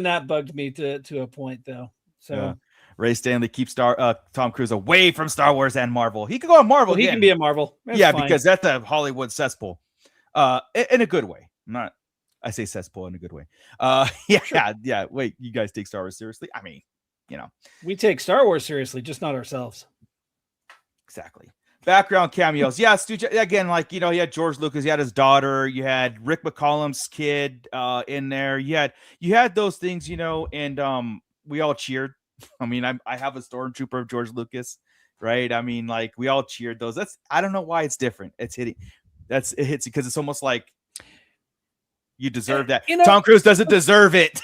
that bugged me to a point, though. So Ray Stanley keeps Tom Cruise away from Star Wars and Marvel. He could go on Marvel. He can be a Marvel. That's fine. Because that's a Hollywood cesspool, in a good way. I say cesspool in a good way. Yeah. Wait, you guys take Star Wars seriously? I mean, you know, we take Star Wars seriously, just not ourselves. Exactly. Background cameos. Yeah, Stu, again, like, you know, he had George Lucas, he had his daughter, you had Rick McCallum's kid in there. You had those things, you know, and we all cheered. I mean, I have a stormtrooper of George Lucas, right? I mean, like, we all cheered those. I don't know why it's different. It hits because it's almost like you deserve that. You know, Tom Cruise doesn't deserve it.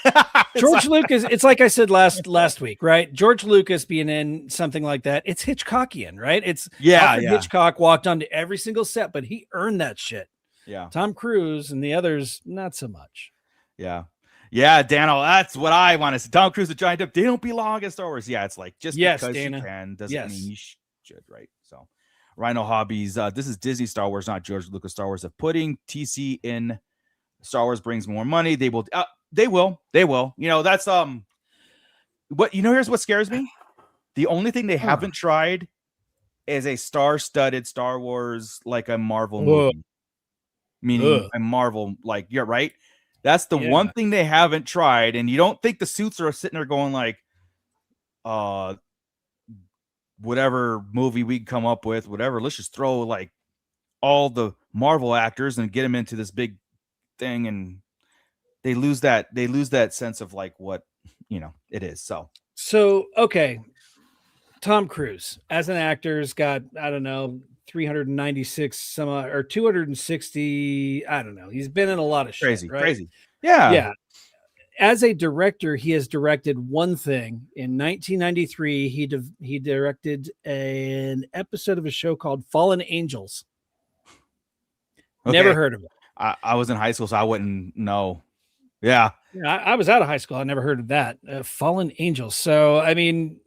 George Lucas, it's like I said last week, right? George Lucas being in something like that, it's Hitchcockian, right? It's Hitchcock walked onto every single set, but he earned that shit. Yeah. Tom Cruise and the others, not so much. Yeah. Yeah, Daniel, that's what I want to see. Tom Cruise, the giant dip, they don't belong in Star Wars. Yeah, it's like just Yes, because Dana. you can doesn't mean Yes. you should, right? So, Rhino Hobbies, this is Disney Star Wars, not George Lucas Star Wars. Of putting TC in Star Wars brings more money. They will. You know, that's what you know. Here's what scares me. The only thing they haven't tried is a star-studded Star Wars like a Marvel movie. Meaning a Marvel, like you're right. That's the one thing they haven't tried, and you don't think the suits are sitting there going like, whatever movie we come up with, whatever. Let's just throw like all the Marvel actors and get them into this big thing, and they lose that sense of like what it is. So okay, Tom Cruise as an actor's got, I don't know, 396 some or 260. I don't know. He's been in a lot of shit, right? Crazy. Yeah. As a director, he has directed one thing. In 1993, he directed an episode of a show called Fallen Angels. Okay. Never heard of it. I was in high school, so I wouldn't know. Yeah. I was out of high school. I never heard of that. Fallen Angels. So, I mean,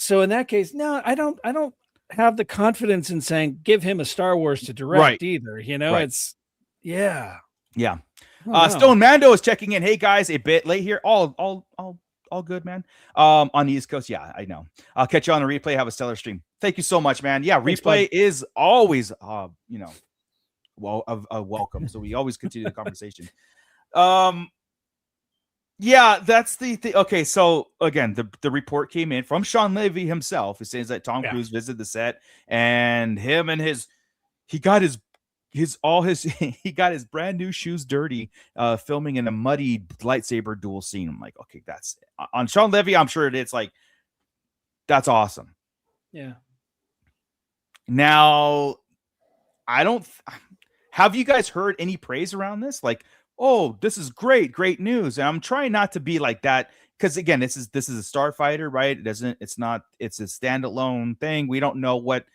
in that case, no, I don't have the confidence in saying give him a Star Wars to direct either. You know, it's yeah. Oh, Stone Mando is checking in. Hey guys, a bit late here. All good, man. On the East Coast, yeah, I know. I'll catch you on the replay. Have a stellar stream. Thank you so much, man. Yeah, thanks, replay bud. is always welcome. So we always continue the conversation. Yeah, that's the thing. Okay, so again, the report came in from Sean Levy himself. It says that Tom Cruise visited the set, and him and he got his he got his brand new shoes dirty, filming in a muddy lightsaber duel scene. I'm like, okay, that's on Sean Levy. I'm sure it's like, that's awesome. Yeah. Now, have you guys heard any praise around this? Like, oh, this is great news. And I'm trying not to be like that, because again, this is a Starfighter, right? It's a standalone thing. We don't know what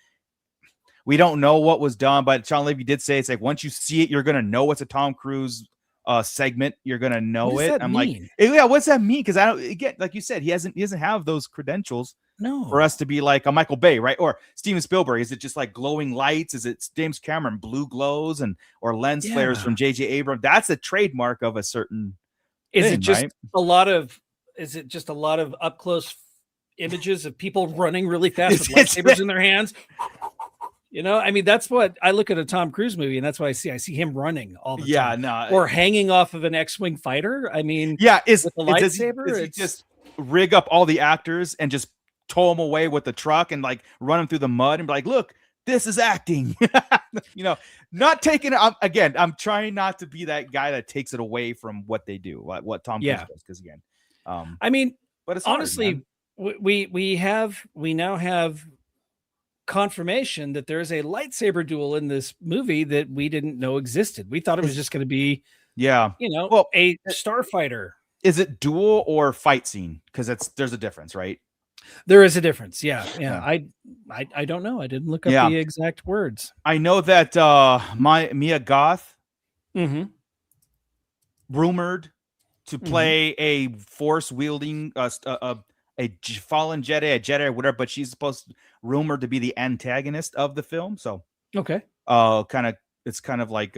was done, but Sean Levy did say it's like once you see it, you're gonna know it's a Tom Cruise segment. You're gonna know what does it. That I'm mean? like, yeah, what's that mean? Because I don't get, like you said, he doesn't have those credentials. No. For us to be like a Michael Bay, right? Or Steven Spielberg. Is it just like glowing lights? Is it James Cameron blue glows or lens flares from J.J. Abrams? That's a trademark of a certain Is thing, it just right? is it just a lot of up close images of people running really fast with lightsabers in their hands? You know, I mean, that's what I look at a Tom Cruise movie, and that's what I see him running all the time. No. Or hanging off of an X-Wing fighter. I mean, with a lightsaber. Does he just rig up all the actors and just tow them away with the truck and like run them through the mud and be like, look, this is acting. Not taking it again. I'm trying not to be that guy that takes it away from what they do, what Tom Cruise does. Because again, I mean, but it's honestly, hard, we now have confirmation that there is a lightsaber duel in this movie that we didn't know existed. We thought it was just going to be, a Starfighter. Is it duel or fight scene? Because there's a difference, right? There is a difference. Yeah. I don't know. I didn't look up the exact words. I know that Mia Goth rumored to play a force wielding a fallen Jedi, a Jedi, whatever, but she's rumored to be the antagonist of the film. So okay, it's kind of like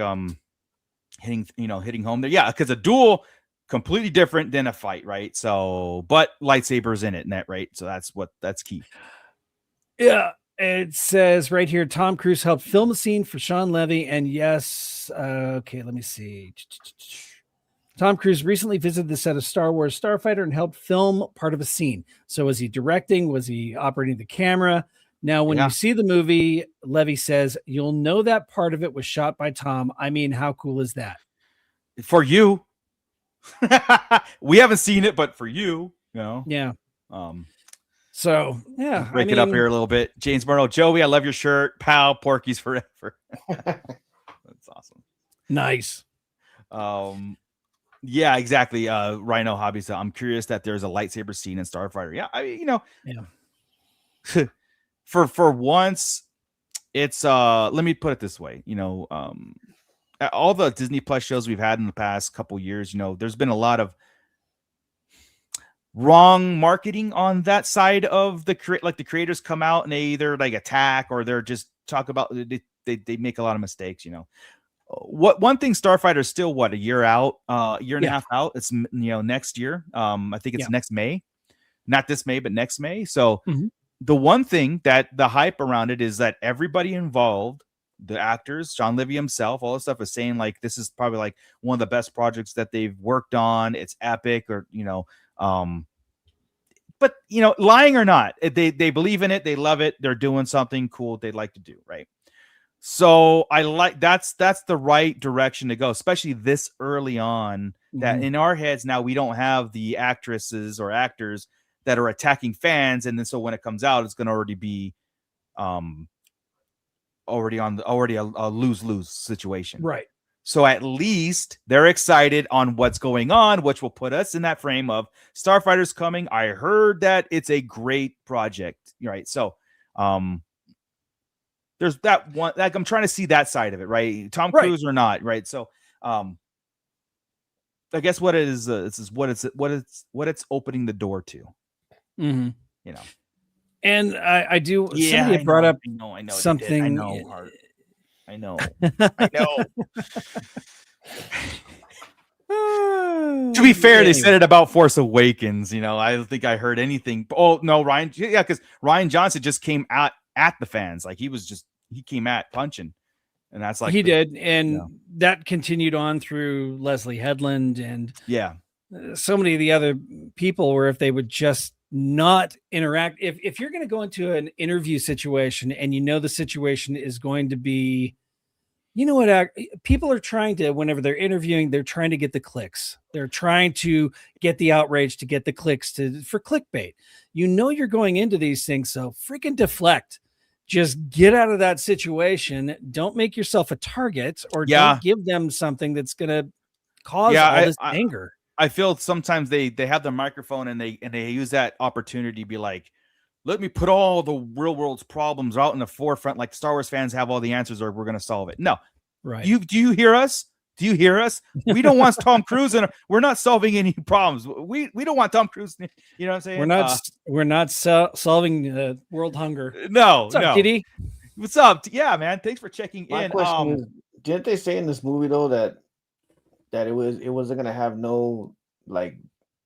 hitting home there. Yeah, because a duel completely different than a fight, right? So, but lightsabers in it, right? So that's key. Yeah, it says right here, Tom Cruise helped film a scene for Sean Levy, and yes, okay, let me see. Tom Cruise recently visited the set of Star Wars Starfighter and helped film part of a scene. So was he directing? Was he operating the camera? Now, when you see the movie, Levy says, you'll know that part of it was shot by Tom. I mean, how cool is that? For you. We haven't seen it, but for you, Yeah. So, yeah. Break it up here a little bit. James Murrow, Joey, I love your shirt. Pal, Porky's forever. That's awesome. Nice. Yeah, exactly. Rhino Hobbies. I'm curious that there's a lightsaber scene in Starfighter. Yeah, I mean, for once, it's let me put it this way, all the Disney Plus shows we've had in the past couple years, there's been a lot of wrong marketing on that side of the creators come out and they either like attack or they're just talk about they make a lot of mistakes. What one thing, Starfighter is still a year out, year and a half out. It's next year. I think it's next May, not this May, but next May. So the one thing that the hype around it is that everybody involved, the actors, John Livy himself, all this stuff is saying like this is probably like one of the best projects that they've worked on. It's epic, or but lying or not, they believe in it, they love it, they're doing something cool they'd like to do, right? So I like that's the right direction to go, especially this early on. That in our heads now we don't have the actresses or actors that are attacking fans, and then so when it comes out, it's going to already be already a lose-lose situation, right? So at least they're excited on what's going on, which will put us in that frame of Starfighter's coming. I heard that it's a great project, right? So there's that one. Like I'm trying to see that side of it, right? Tom Cruise or not, right? So I guess what it is, this is what it's opening the door to. Mm-hmm. And I do. Yeah, somebody had brought up I know something. I know. I know. I know. To be fair, they said it about Force Awakens. I don't think I heard anything. Oh no, Ryan. Yeah, because Ryan Johnson just came at the fans. Like he came at punching, and that's like he did, and that continued on through Leslie Headland and so many of the other people. Where if they would just not interact, if you're going to go into an interview situation and the situation is going to be, what people are trying to, whenever they're interviewing, they're trying to get the clicks, they're trying to get the outrage, to get the clicks for clickbait. You're going into these things, so freaking deflect, just get out of that situation. Don't make yourself a target, or don't give them something that's going to cause all this anger. I feel sometimes they have the microphone and they use that opportunity to be like, let me put all the real world's problems out in the forefront. Like Star Wars fans have all the answers, or we're going to solve it. No, right. Do you hear us? Do you hear us? We don't want Tom Cruise, and we're not solving any problems. We don't want Tom Cruise. You know what I'm saying? We're not solving world hunger. No, What's up, Diddy? What's up? Yeah, man. Thanks for checking My in. question is, didn't they say in this movie though that it wasn't gonna have no like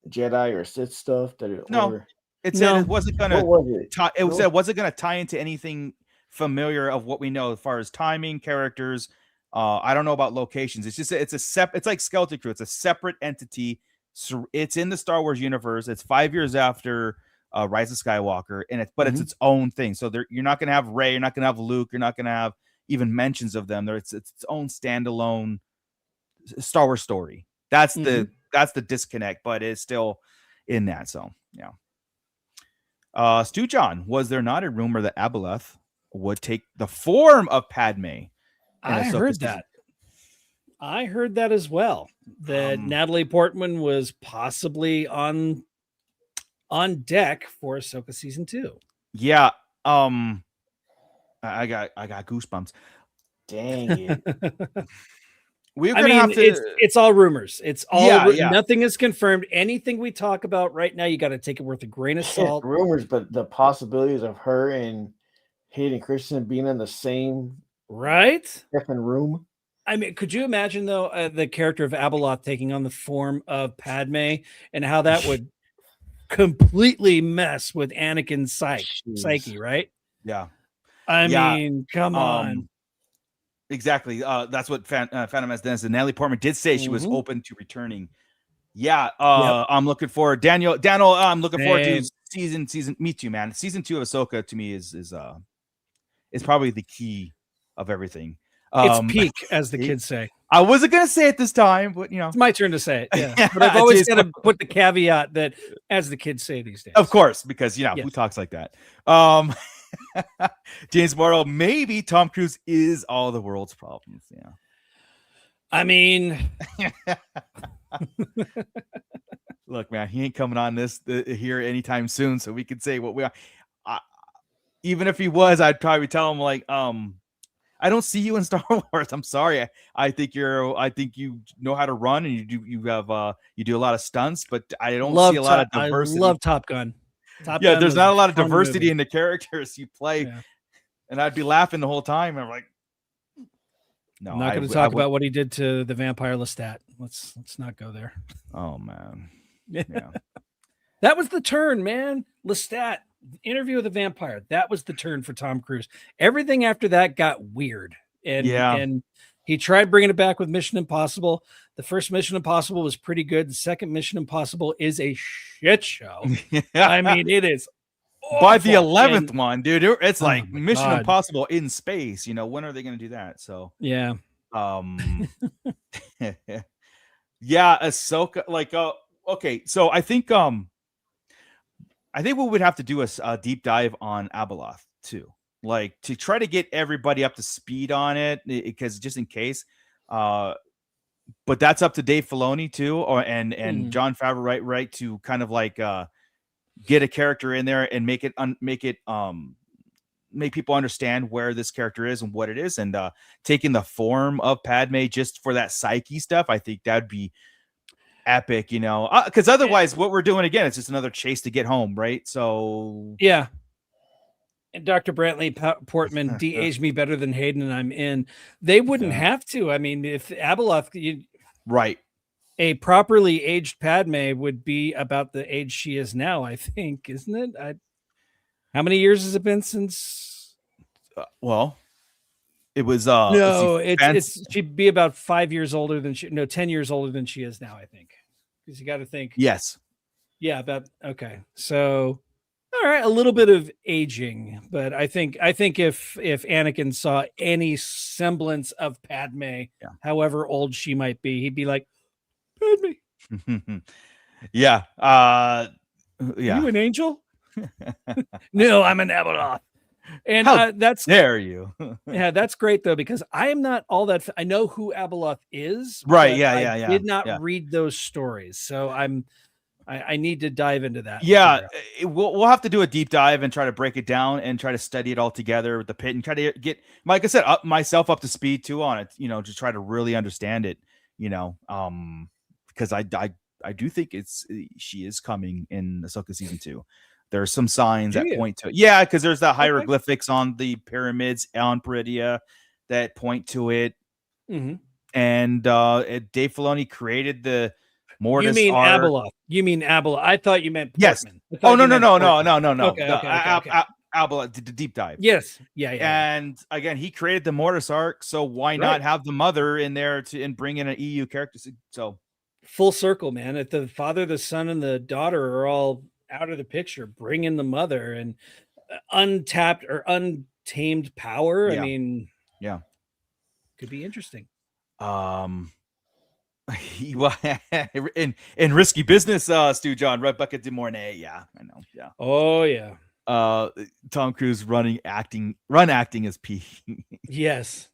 Jedi or Sith stuff? It said it wasn't gonna. Said it wasn't gonna tie into anything familiar of what we know as far as timing, characters. I don't know about locations. It's just it's like Skeleton Crew. It's a separate entity. So it's in the Star Wars universe. It's 5 years after Rise of Skywalker, and it's its own thing. So you're not gonna have Rey. You're not gonna have Luke. You're not gonna have even mentions of them. It's its own standalone Star Wars story. That's the disconnect, but it's still in that. So Stu John, was there not a rumor that Abeloth would take the form of Padme? I heard that. I heard that as well. That Natalie Portman was possibly on deck for Ahsoka season 2. Yeah. I got goosebumps. Dang it. It's all rumors. It's all nothing is confirmed. Anything we talk about right now, you got to take it with a grain of salt. Rumors, but the possibilities of her and Hayden Christensen being in the same different room. I mean, could you imagine though the character of Abeloth taking on the form of Padme, and how that would completely mess with Anakin's psyche, right? Yeah. I mean, come on. Exactly. That's what Phantom Menace said. Natalie Portman did say she was open to returning. Yeah. I'm looking forward. Daniel, I'm looking forward to season. Me too, man. Season 2 of Ahsoka to me is probably the key of everything. It's peak, as the kids say. I wasn't gonna say it this time, but it's my turn to say it. Yeah. But I've always got to put the caveat that, as the kids say these days. Of course, because who talks like that? James Morrow, maybe Tom Cruise is all the world's problems. Yeah. I mean, look, man, he ain't coming on this here anytime soon, so we could say what we are. Even if he was, I'd probably tell him like, I don't see you in Star Wars. I'm sorry. I think you know how to run and you do a lot of stunts, but I don't see a lot of I diversity. love Top Gun. Top Yeah, Gun there's was not a lot of fun diversity movie. in the characters you play. Yeah. And I'd be laughing the whole time. I'm like, no, I'm not going to talk about what he did to the vampire Lestat. Let's not go there. Oh man. Yeah. That was the turn, man. Lestat, Interview with the Vampire. That was the turn for Tom Cruise. Everything after that got weird. And he tried bringing it back with Mission Impossible. The first Mission Impossible was pretty good. The second Mission Impossible is a shit show. I mean, it is by the awful. 11th one, dude. It's Oh like my Mission God. Impossible in space. You know, when are they going to do that? So Yeah. yeah, Ahsoka. Like, okay. So I think we would have to do a deep dive on Abeloth too, like to try to get everybody up to speed on it, because just in case. But that's up to Dave Filoni too, and Jon Favreau, right, to kind of like get a character in there and make people understand where this character is and what it is, and taking the form of Padme just for that psyche stuff. I think that'd be epic, you know, because otherwise what we're doing again, it's just another chase to get home, right? So yeah. And Dr. Brantley Portman de-aged me better than Hayden, and I'm in. They wouldn't have to. I mean, if Abeloth, right, a properly aged Padme would be about the age she is now, I think, isn't it? How many years has it been since? Well, it was no, she'd be about 5 years older than 10 years older than she is now, I think. Because you got to think. Yes. Yeah, okay. So all right, a little bit of aging, but I think if Anakin saw any semblance of Padme, however old she might be, he'd be like, Padme. Yeah. Yeah. You an angel? No, I'm an Abeloth. And how that's dare you? Yeah, that's great though, because I am not all that. I know who Abeloth is, right? But I did not read those stories, so I need to dive into that. Yeah, we'll have to do a deep dive and try to break it down and try to study it all together with the pit and try to get, like I said, myself up to speed too on it. You know, to try to really understand it. You know, because I do think she is coming in Ahsoka season 2. There are some signs that point to it. Yeah, because there's the hieroglyphics on the pyramids on Peridia that point to it. Mm-hmm. And Dave Filoni created the Mortis. You mean Abeloth? You mean Abeloth? I thought you meant Portman. Yes. Oh no. Okay. Abeloth did the deep dive. Yes. Yeah. And again, he created the Mortis arc, so why not have the mother in there and bring in an EU character? So full circle, man. If the father, the son, and the daughter are all out of the picture, bring in the mother and untapped or untamed power. Yeah. I mean, could be interesting. In risky business, Stu John, Red Bucket de Mornay. Yeah, I know. Yeah. Oh yeah. Tom Cruise run acting as P. Yes.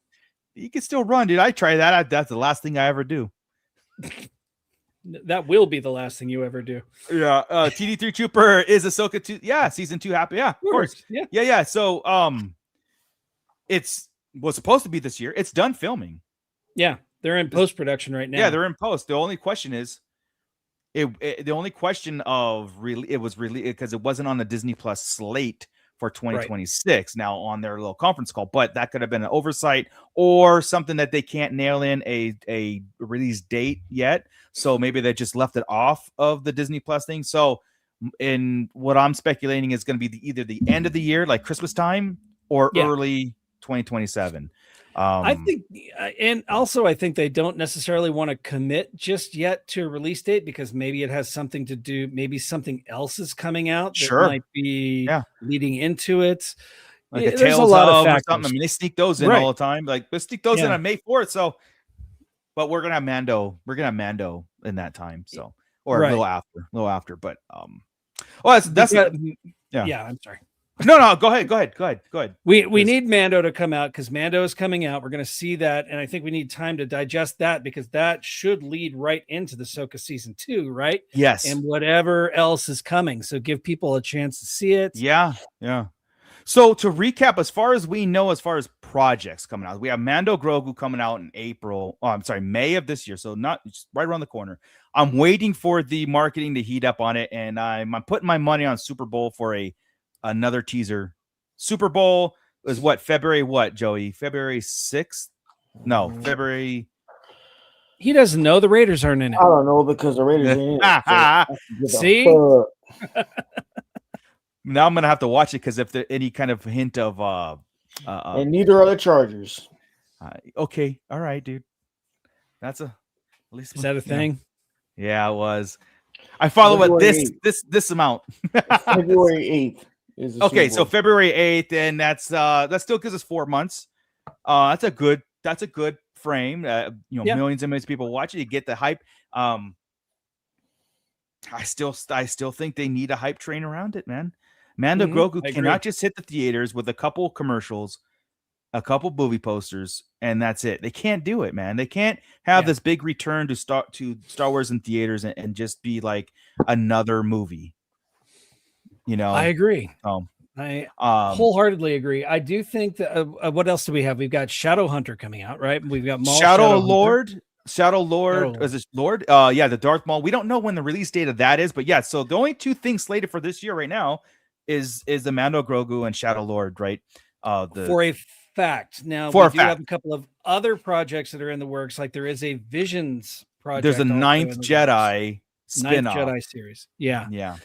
You can still run, dude. I try that. That's the last thing I ever do. That will be the last thing you ever do. Yeah. TD3 Trooper is Ahsoka 2. Yeah, season 2 happy. Yeah, of course. Yeah. So it's was supposed to be this year. It's done filming. Yeah, they're in post-production right now. Yeah, they're in post. The only question is the only question of really it was really because it wasn't on the Disney Plus slate for 2026 now on their little conference call, but that could have been an oversight or something that they can't nail in a release date yet. So maybe they just left it off of the Disney Plus thing. So in what I'm speculating is going to be either the end of the year, like Christmas time, or early 2027. I think, and also I think they don't necessarily want to commit just yet to a release date because maybe it has something to do. Maybe something else is coming out that might be leading into it. Like a Tales of or something. I mean, they sneak those in all the time. Like, let's sneak those in on May 4th. So, but we're gonna have Mando. We're gonna have Mando in that time. So, or a little after. But that's I'm sorry. No, go ahead. We need Mando to come out because Mando is coming out. We're going to see that. And I think we need time to digest that because that should lead right into the Ahsoka season 2, right? Yes. And whatever else is coming. So give people a chance to see it. Yeah. So to recap, as far as we know, as far as projects coming out. We have Mando Grogu coming out in April. Oh, I'm sorry, May of this year. So not just right around the corner. I'm waiting for the marketing to heat up on it, and I'm putting my money on Super Bowl for another teaser. Super Bowl is what, February what, Joey? February 6th? No, February. He doesn't know the Raiders aren't in it. I don't know because the Raiders ain't in it. So I can give a See? fuck. Now I'm gonna have to watch it because if there's any kind of hint of And neither are the Chargers. okay, all right, dude. That's at least Is that a thing? Yeah, it was. I follow it this amount. February 8th. Okay, so February 8th, and that still gives us 4 months. That's a good frame. Millions and millions of people watch it. You get the hype. I still think they need a hype train around it, man. Mando Grogu cannot just hit the theaters with a couple commercials, a couple movie posters, and that's it. They can't do it, man. They can't have this big return to Star Wars in theaters and just be like another movie. I agree. I wholeheartedly agree. I do think that what else do we have? We've got Shadow Hunter coming out, right? We've got Maul, Shadow Lord. Is it Lord? The Darth Maul. We don't know when the release date of that is, but yeah. So the only two things slated for this year right now is the Mando Grogu and Shadow Lord, right? For a fact. Now we do have a couple of other projects that are in the works. Like there is a Visions project. There's a Ninth Jedi spin-off. Ninth Jedi series. Yeah. Yeah.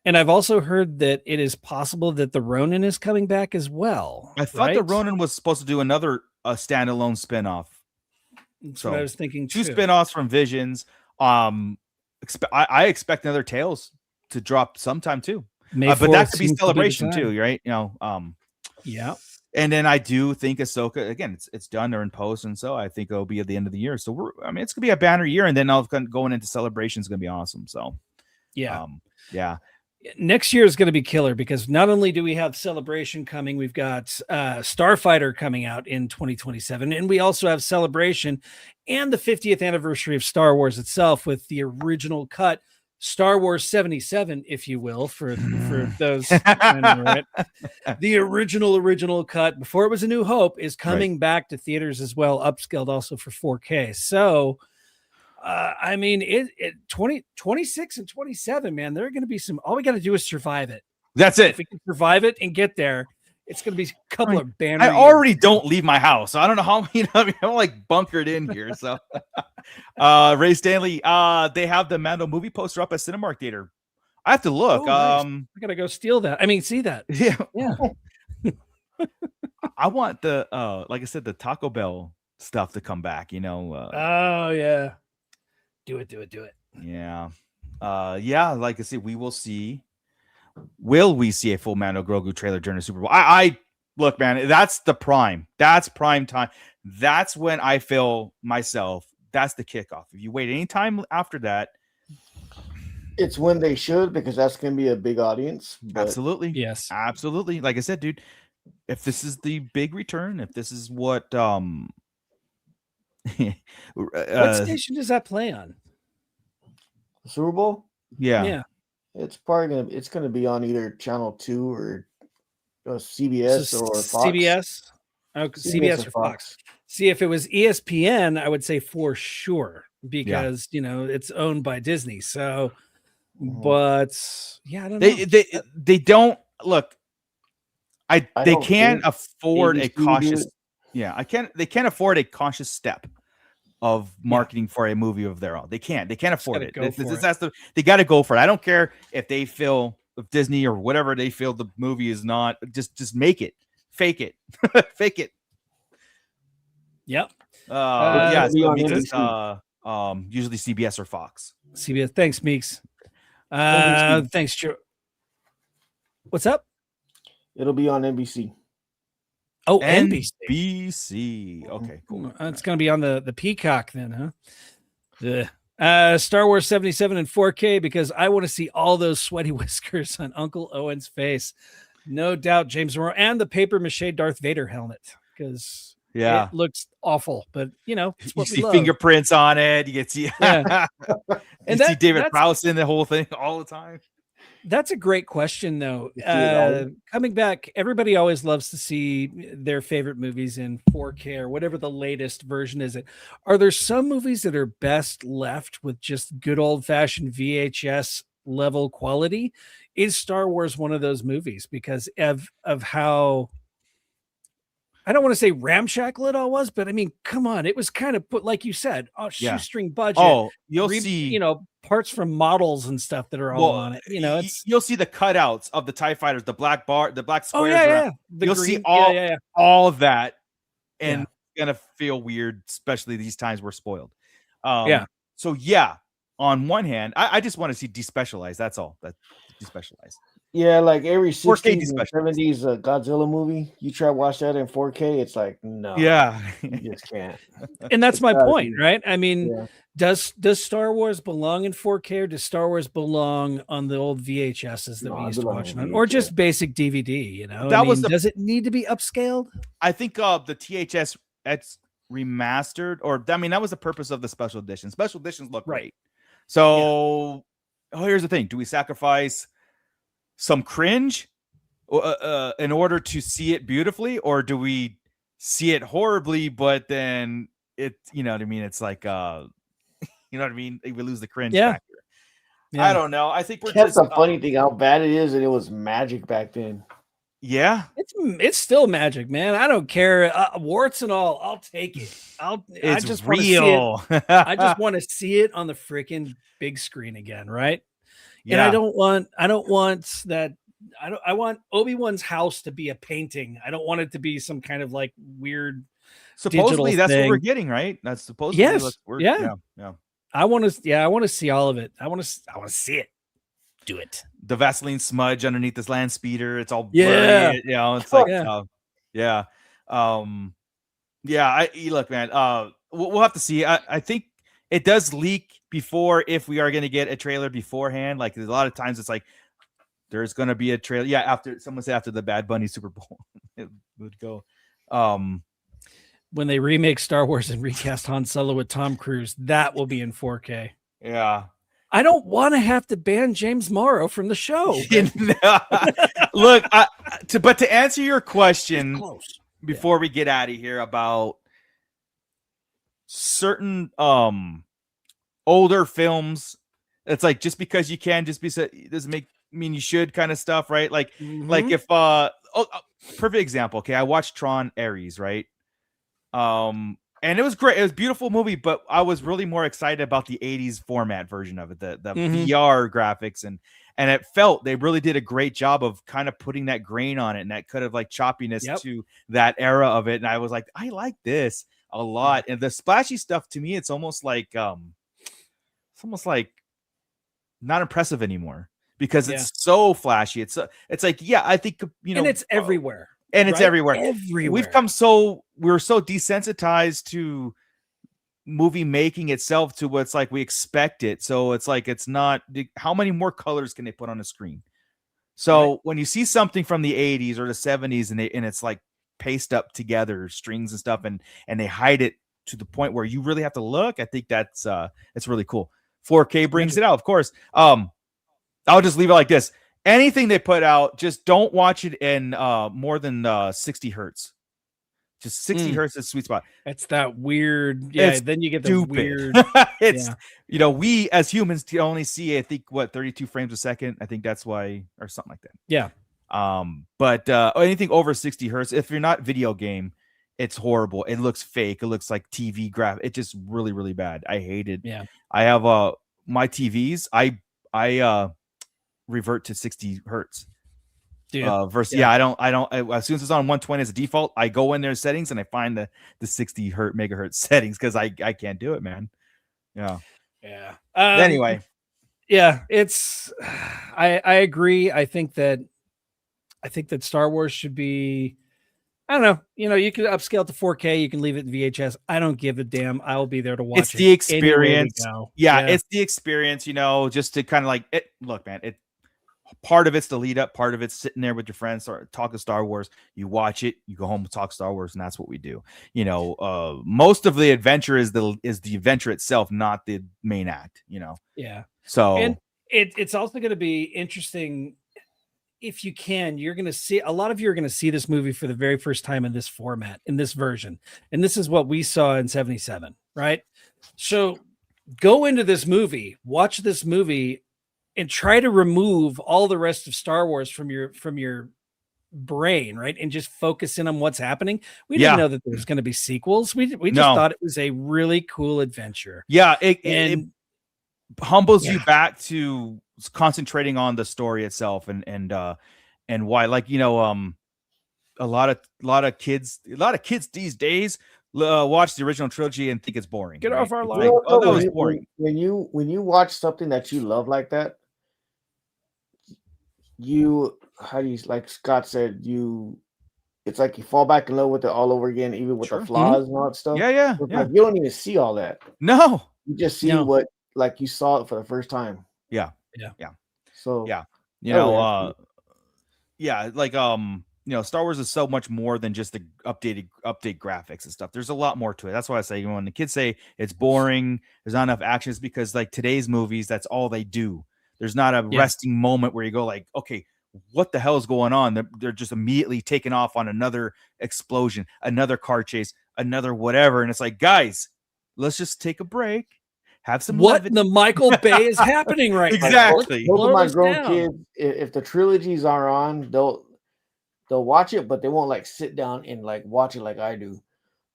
And I've also heard that it is possible that the Ronin is coming back as well. I thought the Ronin was supposed to do another standalone spin-off. That's what I was thinking two too. spin-offs from Visions. I expect another Tales to drop sometime too. But that could be Celebration too, right? Yeah. And then I do think Ahsoka, again, it's done. They're in post, and so I think it'll be at the end of the year. So it's gonna be a banner year, and then going into Celebration is gonna be awesome. So yeah. Next year is going to be killer because not only do we have Celebration coming, we've got Starfighter coming out in 2027, and we also have Celebration and the 50th anniversary of Star Wars itself with the original cut, Star Wars 77, if you will, for those. The original cut before it was A New Hope is coming back to theaters as well, upscaled also for 4K. So. 26 and 27, man, there are going to be all we got to do is survive it. That's it. If we can survive it and get there, it's going to be a couple of banners. I already don't leave my house. So I don't know how, I'm like bunkered in here. So, Ray Stanley, they have the Mando movie poster up at Cinemark Theater. I have to look. Nice. I got to go steal that. See that. Yeah. Yeah. I want like I said, the Taco Bell stuff to come back, oh yeah. Do it. Yeah. Like I said, will we see a full Mando Grogu trailer during the Super Bowl? I look, man, that's the prime. That's prime time. That's when I feel myself. That's the kickoff. If you wait any time after that, it's when they should, because that's going to be a big audience. Absolutely. Yes. Absolutely. Like I said, dude, if this is the big return, if this is what what station does that play on? Super Bowl? Yeah. It's gonna be on either Channel 2 or CBS or Fox. CBS? Oh, CBS or Fox. See, if it was ESPN, I would say for sure because it's owned by Disney. So, but I don't know. They don't look. They can't afford a cautious. They can't afford a cautious step of marketing for a movie of their own. They can't afford it. They got to go for it. I don't care if they feel, if Disney or whatever they feel the movie is not, just make it, fake it, fake it. Yep. Usually CBS or Fox. CBS. Thanks, Meeks. Thanks, Joe. What's up? It'll be on NBC. Oh, NBC. Okay, cool. It's going to be on the Peacock then, huh? Star Wars 77 in 4K because I want to see all those sweaty whiskers on Uncle Owen's face. No doubt, James Moore, and the paper mache Darth Vader helmet because it looks awful, but it's what you see fingerprints on it. You get see, and see David Prowse in the whole thing all the time. That's a great question, though. You see it all? Coming back, everybody always loves to see their favorite movies in 4K or whatever the latest version is. It are there some movies that are best left with just good old fashioned VHS level quality? Is Star Wars one of those movies because of how I don't want to say ramshackle it all was, but I mean, come on, it was kind of put like you said, a Yeah. shoestring budget. Oh, you'll see, you know, parts from models and stuff that are all on it. You know, it's you'll see the cutouts of the TIE fighters, the black bar, the black oh squares. yeah, around. yeah. The You'll green, see all yeah. all of that, and Yeah. it's gonna feel weird, especially these times we're spoiled. Yeah. So yeah, on one hand, I just want to see despecialized. That's all. That despecialized. Yeah, like every 4K 60s and special. 70s Godzilla movie, you try to watch that in 4K, it's like, no, Yeah. you just can't. And that's my gotta point, be- right? I mean, Yeah. does Star Wars belong in 4K or does Star Wars belong on the old VHSs that No, we it used to belongs watch on on, or VHS. just basic DVD? You know, That was does it need to be upscaled? I think the THS it's remastered, or I mean, that was the purpose of the special edition. Special editions look Right. great. So here's the thing: do we sacrifice some cringe in order to see it beautifully, or do we see it horribly, but then it, you know what I mean? It's like, you know what I mean? We lose the cringe Yeah. factor. Yeah. I don't know. I think we're That's just the funny thing, how bad it is, and it was magic back then. yeah. It's still magic, man. I don't care, warts and all. I'll take it. I It's just want to see it. real. I just want to see it on the freaking big screen again, right? And I don't want that. I want Obi-Wan's house to be a painting. I don't want it to be some kind of like weird. Supposedly that's what we're thing. getting, right? That's supposedly Yes. what's we're, Yeah. yeah. I want to see all of it. I want to see it. Do it. The Vaseline smudge underneath this land speeder. It's all Yeah. blurry. You know, it's Oh, like yeah. yeah. Look, man. We'll have to see. I think it does leak before if we are going to get a trailer beforehand. Like there's a lot of times it's like there's going to be a trailer. Yeah, after someone said after the Bad Bunny Super Bowl it would go. When they remake Star Wars and recast Han Solo with Tom Cruise, that will be in 4K. Yeah. I don't want to have to ban James Morrow from the show. Look, but to answer your question Close. before we get out of here about certain older films, it's like just because you can just be doesn't mean you should kind of stuff, right? Like like if perfect example. Okay, I watched Tron Ares, right? And it was great. It was a beautiful movie, but I was really more excited about the 80s format version of it, the VR graphics, and it felt they really did a great job of kind of putting that grain on it and that kind of like choppiness to that era of it. And I was like, I like this a lot. And the splashy stuff to me, it's almost like not impressive anymore because it's so flashy. It's like, yeah, I think, you know, and it's everywhere. And it's everywhere. Everywhere. We're so desensitized to movie making itself to what's like we expect it. So it's like it's not how many more colors can they put on a screen? So when you see something from the 80s or the 70s and it's like paced up together, strings and stuff, and they hide it to the point where you really have to look, I think that's it's really cool. 4K brings it out, of course. I'll just leave it like this. Anything they put out, just don't watch it in more than 60 hertz. Just 60 hertz is sweet spot. It's that weird. Yeah, It's then you get the stupid. weird. It's you know, we as humans can only see, I think, 32 frames a second. I think that's why, or something like that. Yeah. But anything over 60 hertz, if you're not video game, it's horrible. It looks fake. It looks like TV graph. It's just really, really bad. I hate it. Yeah. I have my TVs. I revert to 60 hertz. Versus I don't as soon as it's on 120 as a default, I go in there settings and I find the 60 megahertz settings because I can't do it, man. Yeah. Anyway, it's I agree. I think that Star Wars should be, I don't know, you know, you can upscale to 4K, you can leave it in VHS. I don't give a damn. I will be there to watch it. It's the experience. Yeah, it's the experience, you know, just to kind of like it. Look, man, part of it's the lead up, part of it's sitting there with your friends or talking Star Wars. You watch it, you go home and talk Star Wars, and that's what we do. You know, most of the adventure is the adventure itself, not the main act, you know. Yeah. So It's also going to be interesting if you can. You're going to see a lot of you are going to see this movie for the very first time in this format, in this version, and this is what we saw in '77, right? So go into this movie, watch this movie, and try to remove all the rest of Star Wars from your brain, right? And just focus in on what's happening. We didn't know that there was going to be sequels. We just thought it was a really cool adventure. Yeah, it humbles you back to concentrating on the story itself and why, like, you know, a lot of kids these days watch the original trilogy and think it's boring. Get off our line. Like, oh, that was boring. When you watch something that you love like that, like Scott said, it's like you fall back in love with it all over again, even with the flaws and all that stuff. Yeah. Like, you don't even see all that. No, you just see what, like, you saw it for the first time. Yeah. So you know, like you know, Star Wars is so much more than just the update graphics and stuff. There's a lot more to it. That's why I say, when the kids say it's boring, there's not enough action, it's because, like, today's movies, that's all they do. There's not a resting moment where you go like, okay, what the hell is going on? They're just immediately taking off on another explosion, another car chase, another whatever. And it's like, guys, let's just take a break. Have some what in the Michael Bay is happening right now. Exactly. Most of my grown kids, if the trilogies are on, they'll watch it, but they won't like sit down and like watch it like I do.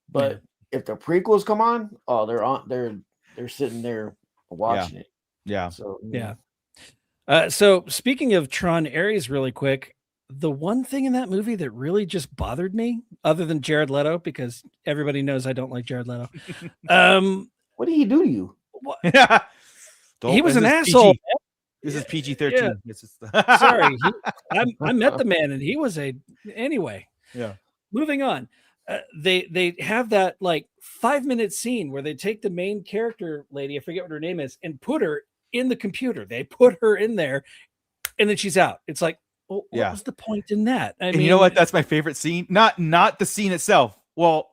But if the prequels come on, they're sitting there watching it. Yeah. So So speaking of Tron Ares really quick, the one thing in that movie that really just bothered me, other than Jared Leto, because everybody knows I don't like Jared Leto. What did he do to you? He was an asshole. This is PG-13. Yeah. Sorry. I met the man and he was anyway. Yeah. Moving on. They have that like 5-minute scene where they take the main character lady, I forget what her name is, and put her in the computer. They put her in there and then she's out. It's like, well, what was the point in that? I mean, you know what? That's my favorite scene. Not the scene itself. Well,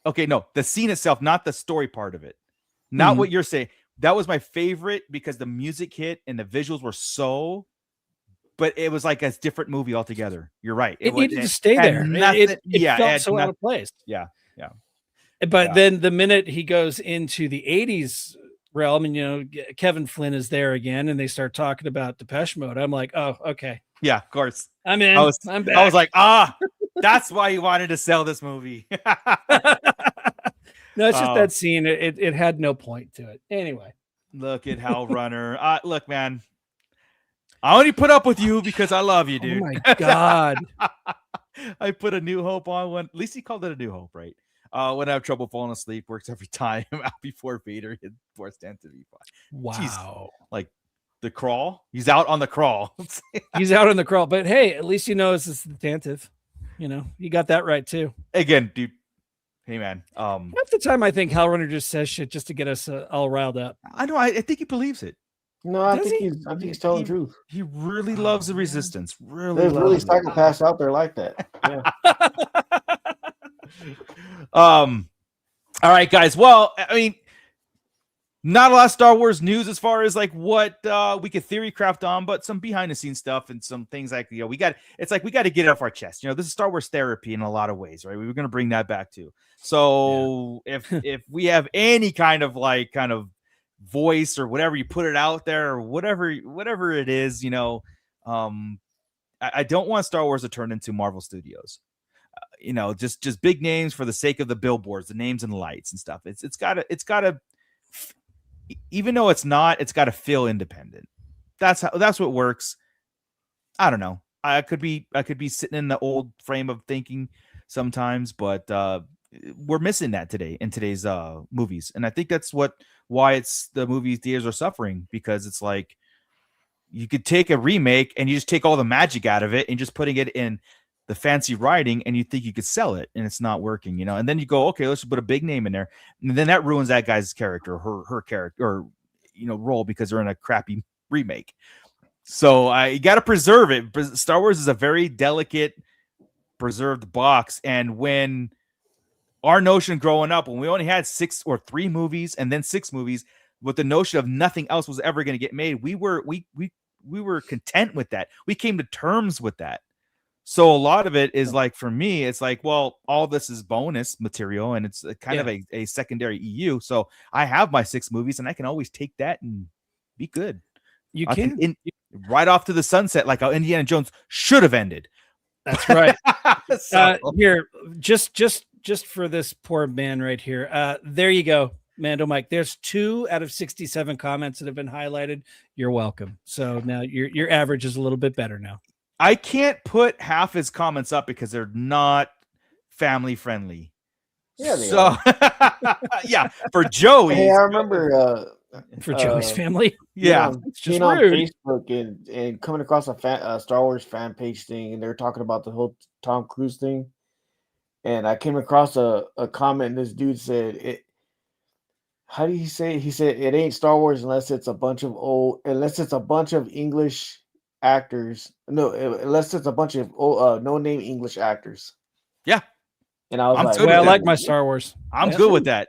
okay, no, the scene itself, not the story part of it. Not what you're saying. That was my favorite because the music hit and the visuals were so, but it was like a different movie altogether. You're right. It needed to stay there. It felt so out of place. Yeah. But then the minute he goes into the 80s realm and, you know, Kevin Flynn is there again and they start talking about Depeche Mode, I'm like, oh, okay. Yeah, of course. I'm in. I'm back. I was like, that's why you wanted to sell this movie. No, it's just that scene. It had no point to it. Anyway. Look at Hal Runner. Look, man. I only put up with you because I love you, dude. Oh my God. I put A New Hope on one. At least he called it A New Hope, right? When I have trouble falling asleep, works every time out before Vader hit Force 10 to be fine. Wow. Jeez. Like the crawl. He's out on the crawl. He's out on the crawl. But hey, at least you know it's attentive. You know, you got that right too. Again, dude. Hey man. Half the time I think Hal Runner just says shit just to get us all riled up. I know. I think he believes it. No, I think he's telling the truth. He really loves the Resistance. There's really psychopaths out there like that. Yeah. All right, guys. Well, I mean, not a lot of Star Wars news as far as like what we could theory craft on, but some behind the scenes stuff and some things like, you know, we got to get it off our chest. You know, this is Star Wars therapy in a lot of ways, right? We were going to bring that back too. So if we have any kind of voice or whatever, you put it out there or whatever it is, you know, I don't want Star Wars to turn into Marvel Studios. You know, just big names for the sake of the billboards, the names and lights and stuff. It's gotta, even though it's got to feel independent. That's what works. I don't know. I could be sitting in the old frame of thinking sometimes, but we're missing that today in today's movies, and I think that's why it's the movie theaters are suffering, because it's like you could take a remake and you just take all the magic out of it and just putting it in the fancy writing, and you think you could sell it, and it's not working, you know. And then you go, okay, let's just put a big name in there, and then that ruins that guy's character, her character, or you know, role, because they're in a crappy remake. So you got to preserve it. Star Wars is a very delicate, preserved box, and when our notion growing up, when we only had 3 movies and then 6 movies, with the notion of nothing else was ever going to get made, we were content with that. We came to terms with that. So a lot of it is like, for me, it's like, well, all this is bonus material and it's kind of a secondary EU. So I have my 6 movies and I can always take that and be good. You can right off to the sunset, like how Indiana Jones should have ended. That's right. So, Here, just for this poor man right here. There you go, Mando Mike. There's 2 out of 67 comments that have been highlighted. You're welcome. So now your average is a little bit better now. I can't put half his comments up because they're not family friendly. Yeah, they are. Yeah, for Joey. Hey, I remember For Joey's family. Yeah, it's just on rude. Facebook and coming across a Star Wars fan page thing, and they're talking about the whole Tom Cruise thing. And I came across a comment, and this dude said, "It." How do you say it? He said, "It ain't Star Wars unless it's a bunch of English actors. No, unless it's a bunch of no-name English actors." Yeah, and I was like, "Well, I like my Star Wars. I'm good with that.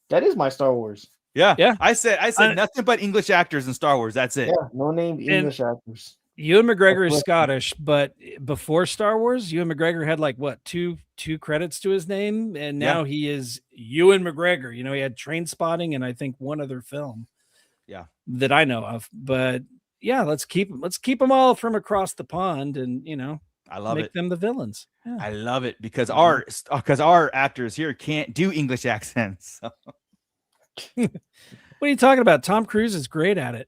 That is my Star Wars." Yeah. I said nothing but English actors in Star Wars. That's it. Yeah, no-name English actors. Ewan McGregor is Scottish, but before Star Wars, Ewan McGregor had like what two credits to his name, and now he is Ewan McGregor. You know, he had Trainspotting and I think one other film, that I know of. But yeah, let's keep them all from across the pond, and I love make them the villains. Yeah. I love it because our actors here can't do English accents. So. What are you talking about? Tom Cruise is great at it.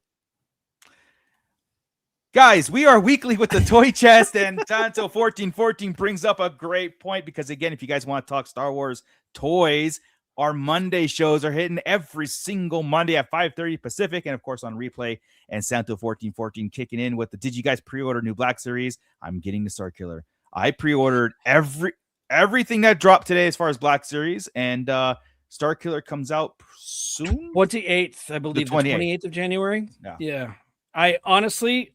Guys, we are weekly with the toy chest, and Tonto 1414 brings up a great point because, again, if you guys want to talk Star Wars toys, our Monday shows are hitting every single Monday at 5:30 Pacific, and of course on replay. And Santo 1414 kicking in with the "Did you guys pre-order new Black Series?" I'm getting the Star Killer. I pre-ordered everything that dropped today as far as Black Series, and Star Killer comes out soon. 28th, I believe, the 28th of January. Yeah. I honestly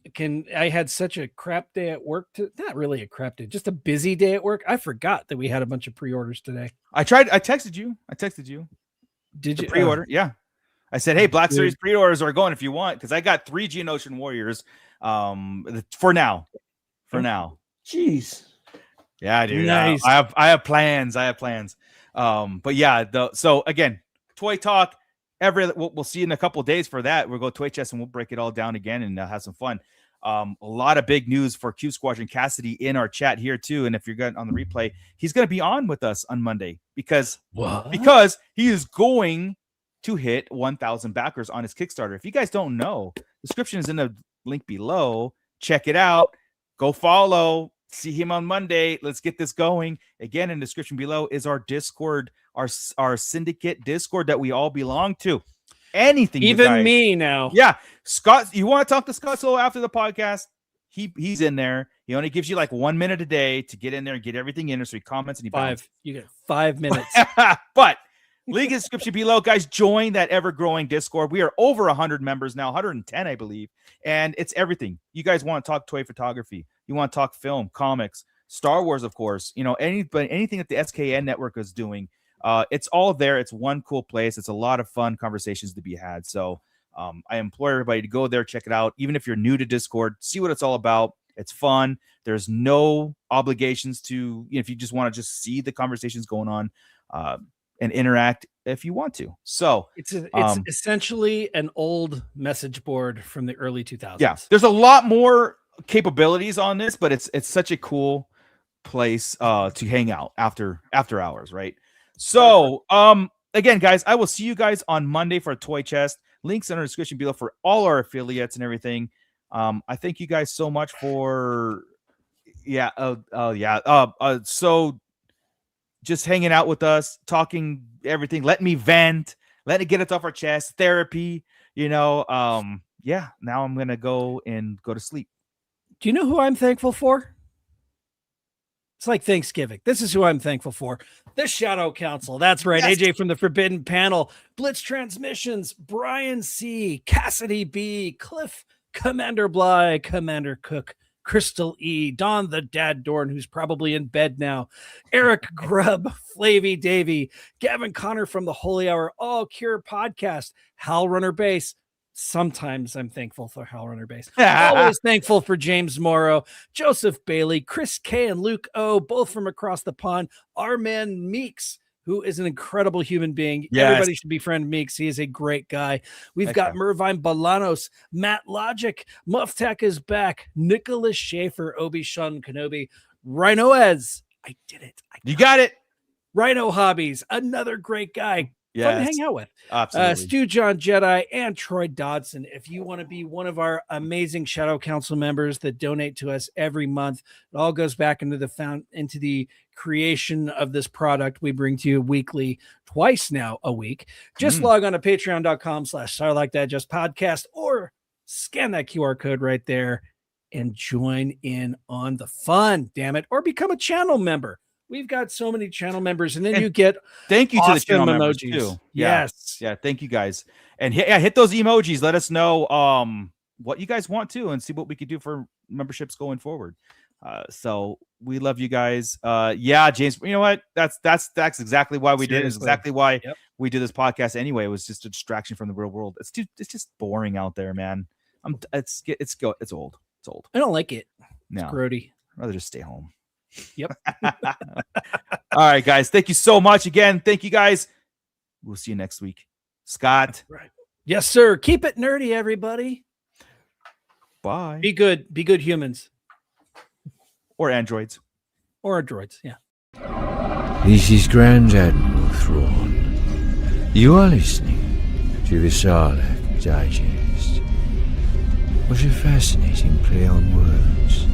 I had such a crap day at work. Not really a crap day, just a busy day at work. I forgot that we had a bunch of pre-orders today. I texted you. Did you pre-order? Yeah. I said, hey, Black Series pre-orders are going if you want, because I got 3 Geonosian Warriors for now. Jeez. Yeah, dude. Nice. I have plans. But yeah, so again, Toy Talk. We'll see in a couple of days for that. We'll go Toy Chest and we'll break it all down again and have some fun. A lot of big news for Q Squadron Cassidy in our chat here too. And if you're good on the replay, he's going to be on with us on Monday because he is going to hit 1,000 backers on his Kickstarter. If you guys don't know, description is in the link below. Check it out. Go follow. See him on Monday. Let's get this going. Again, in the description below is our Discord, our syndicate Discord that we all belong to. Anything, even me now. Yeah, Scott, you want to talk to Scott Solo after the podcast? He's in there. He only gives you like 1 minute a day to get in there and get everything in. So he comments and he bounces. You get 5 minutes. But link in the description below, guys. Join that ever-growing Discord. We are over 100 members now, 110, I believe, and it's everything. You guys want to talk toy photography? You want to talk film, comics, Star Wars, of course. Anything that the SKN network is doing. It's all there. It's one cool place. It's a lot of fun conversations to be had. So I implore everybody to go there, check it out. Even if you're new to Discord, see what it's all about. It's fun. There's no obligations to, if you just want to just see the conversations going on and interact if you want to. So it's essentially an old message board from the early 2000s. Yeah, there's a lot more capabilities on this, but it's such a cool place to hang out after hours, right? So again, guys, I will see you guys on Monday for a Toy Chest. Links in our description below for all our affiliates and everything. I thank you guys so much for so just hanging out with us, talking everything, let me vent, let it get it off our chest, therapy, now I'm gonna go to sleep. Do you know who I'm thankful for? It's like Thanksgiving. This is who I'm thankful for. The Shadow Council. That's right. Yes. AJ from the Forbidden Panel, Blitz Transmissions, Brian C, Cassidy B, Cliff, Commander Bly, Commander Cook, Crystal E, Don the Dad Dorn, who's probably in bed now, Eric Grubb, Flavy Davy, Gavin Connor from the Holy Hour, All Cure Podcast, Hal Runner Base. Sometimes I'm thankful for Hal Runner Base. Always thankful for James Morrow, Joseph Bailey, Chris K, and Luke O, both from across the pond. Our man Meeks, who is an incredible human being. Yes. Everybody should befriend Meeks. He is a great guy. We've got Mervine Balanos, Matt Logic, Muftak is back, Nicholas Schaefer, Obi-Wan Kenobi, Rhinoez. I did it. You got it. Rhino Hobbies, another great guy. Fun to hang out with. Absolutely. Stu John Jedi and Troy Dodson. If you want to be one of our amazing Shadow Council members that donate to us every month, it all goes back into the creation of this product we bring to you weekly, twice now a week. Just log on to patreon.com/Sarlacc Digest podcast or scan that QR code right there and join in on the fun, damn it, or become a channel member. We've got so many channel members, and then you get thank you awesome to the channel emojis members too. Yes, yeah, thank you guys, and hit those emojis. Let us know what you guys want to, and see what we could do for memberships going forward. So we love you guys. James, you know what? That's exactly why we did it. It's exactly why we did this podcast anyway. It was just a distraction from the real world. It's just boring out there, man. It's old. It's old. I don't like it. No, it's grody. I'd rather just stay home. Yep. All right, guys. Thank you so much again. Thank you, guys. We'll see you next week. Scott. Right. Yes, sir. Keep it nerdy, everybody. Bye. Be good. Be good humans. Or androids. Or droids. Yeah. This is Grand Admiral Thrawn. You are listening to the Sarlacc Digest. What a fascinating play on words.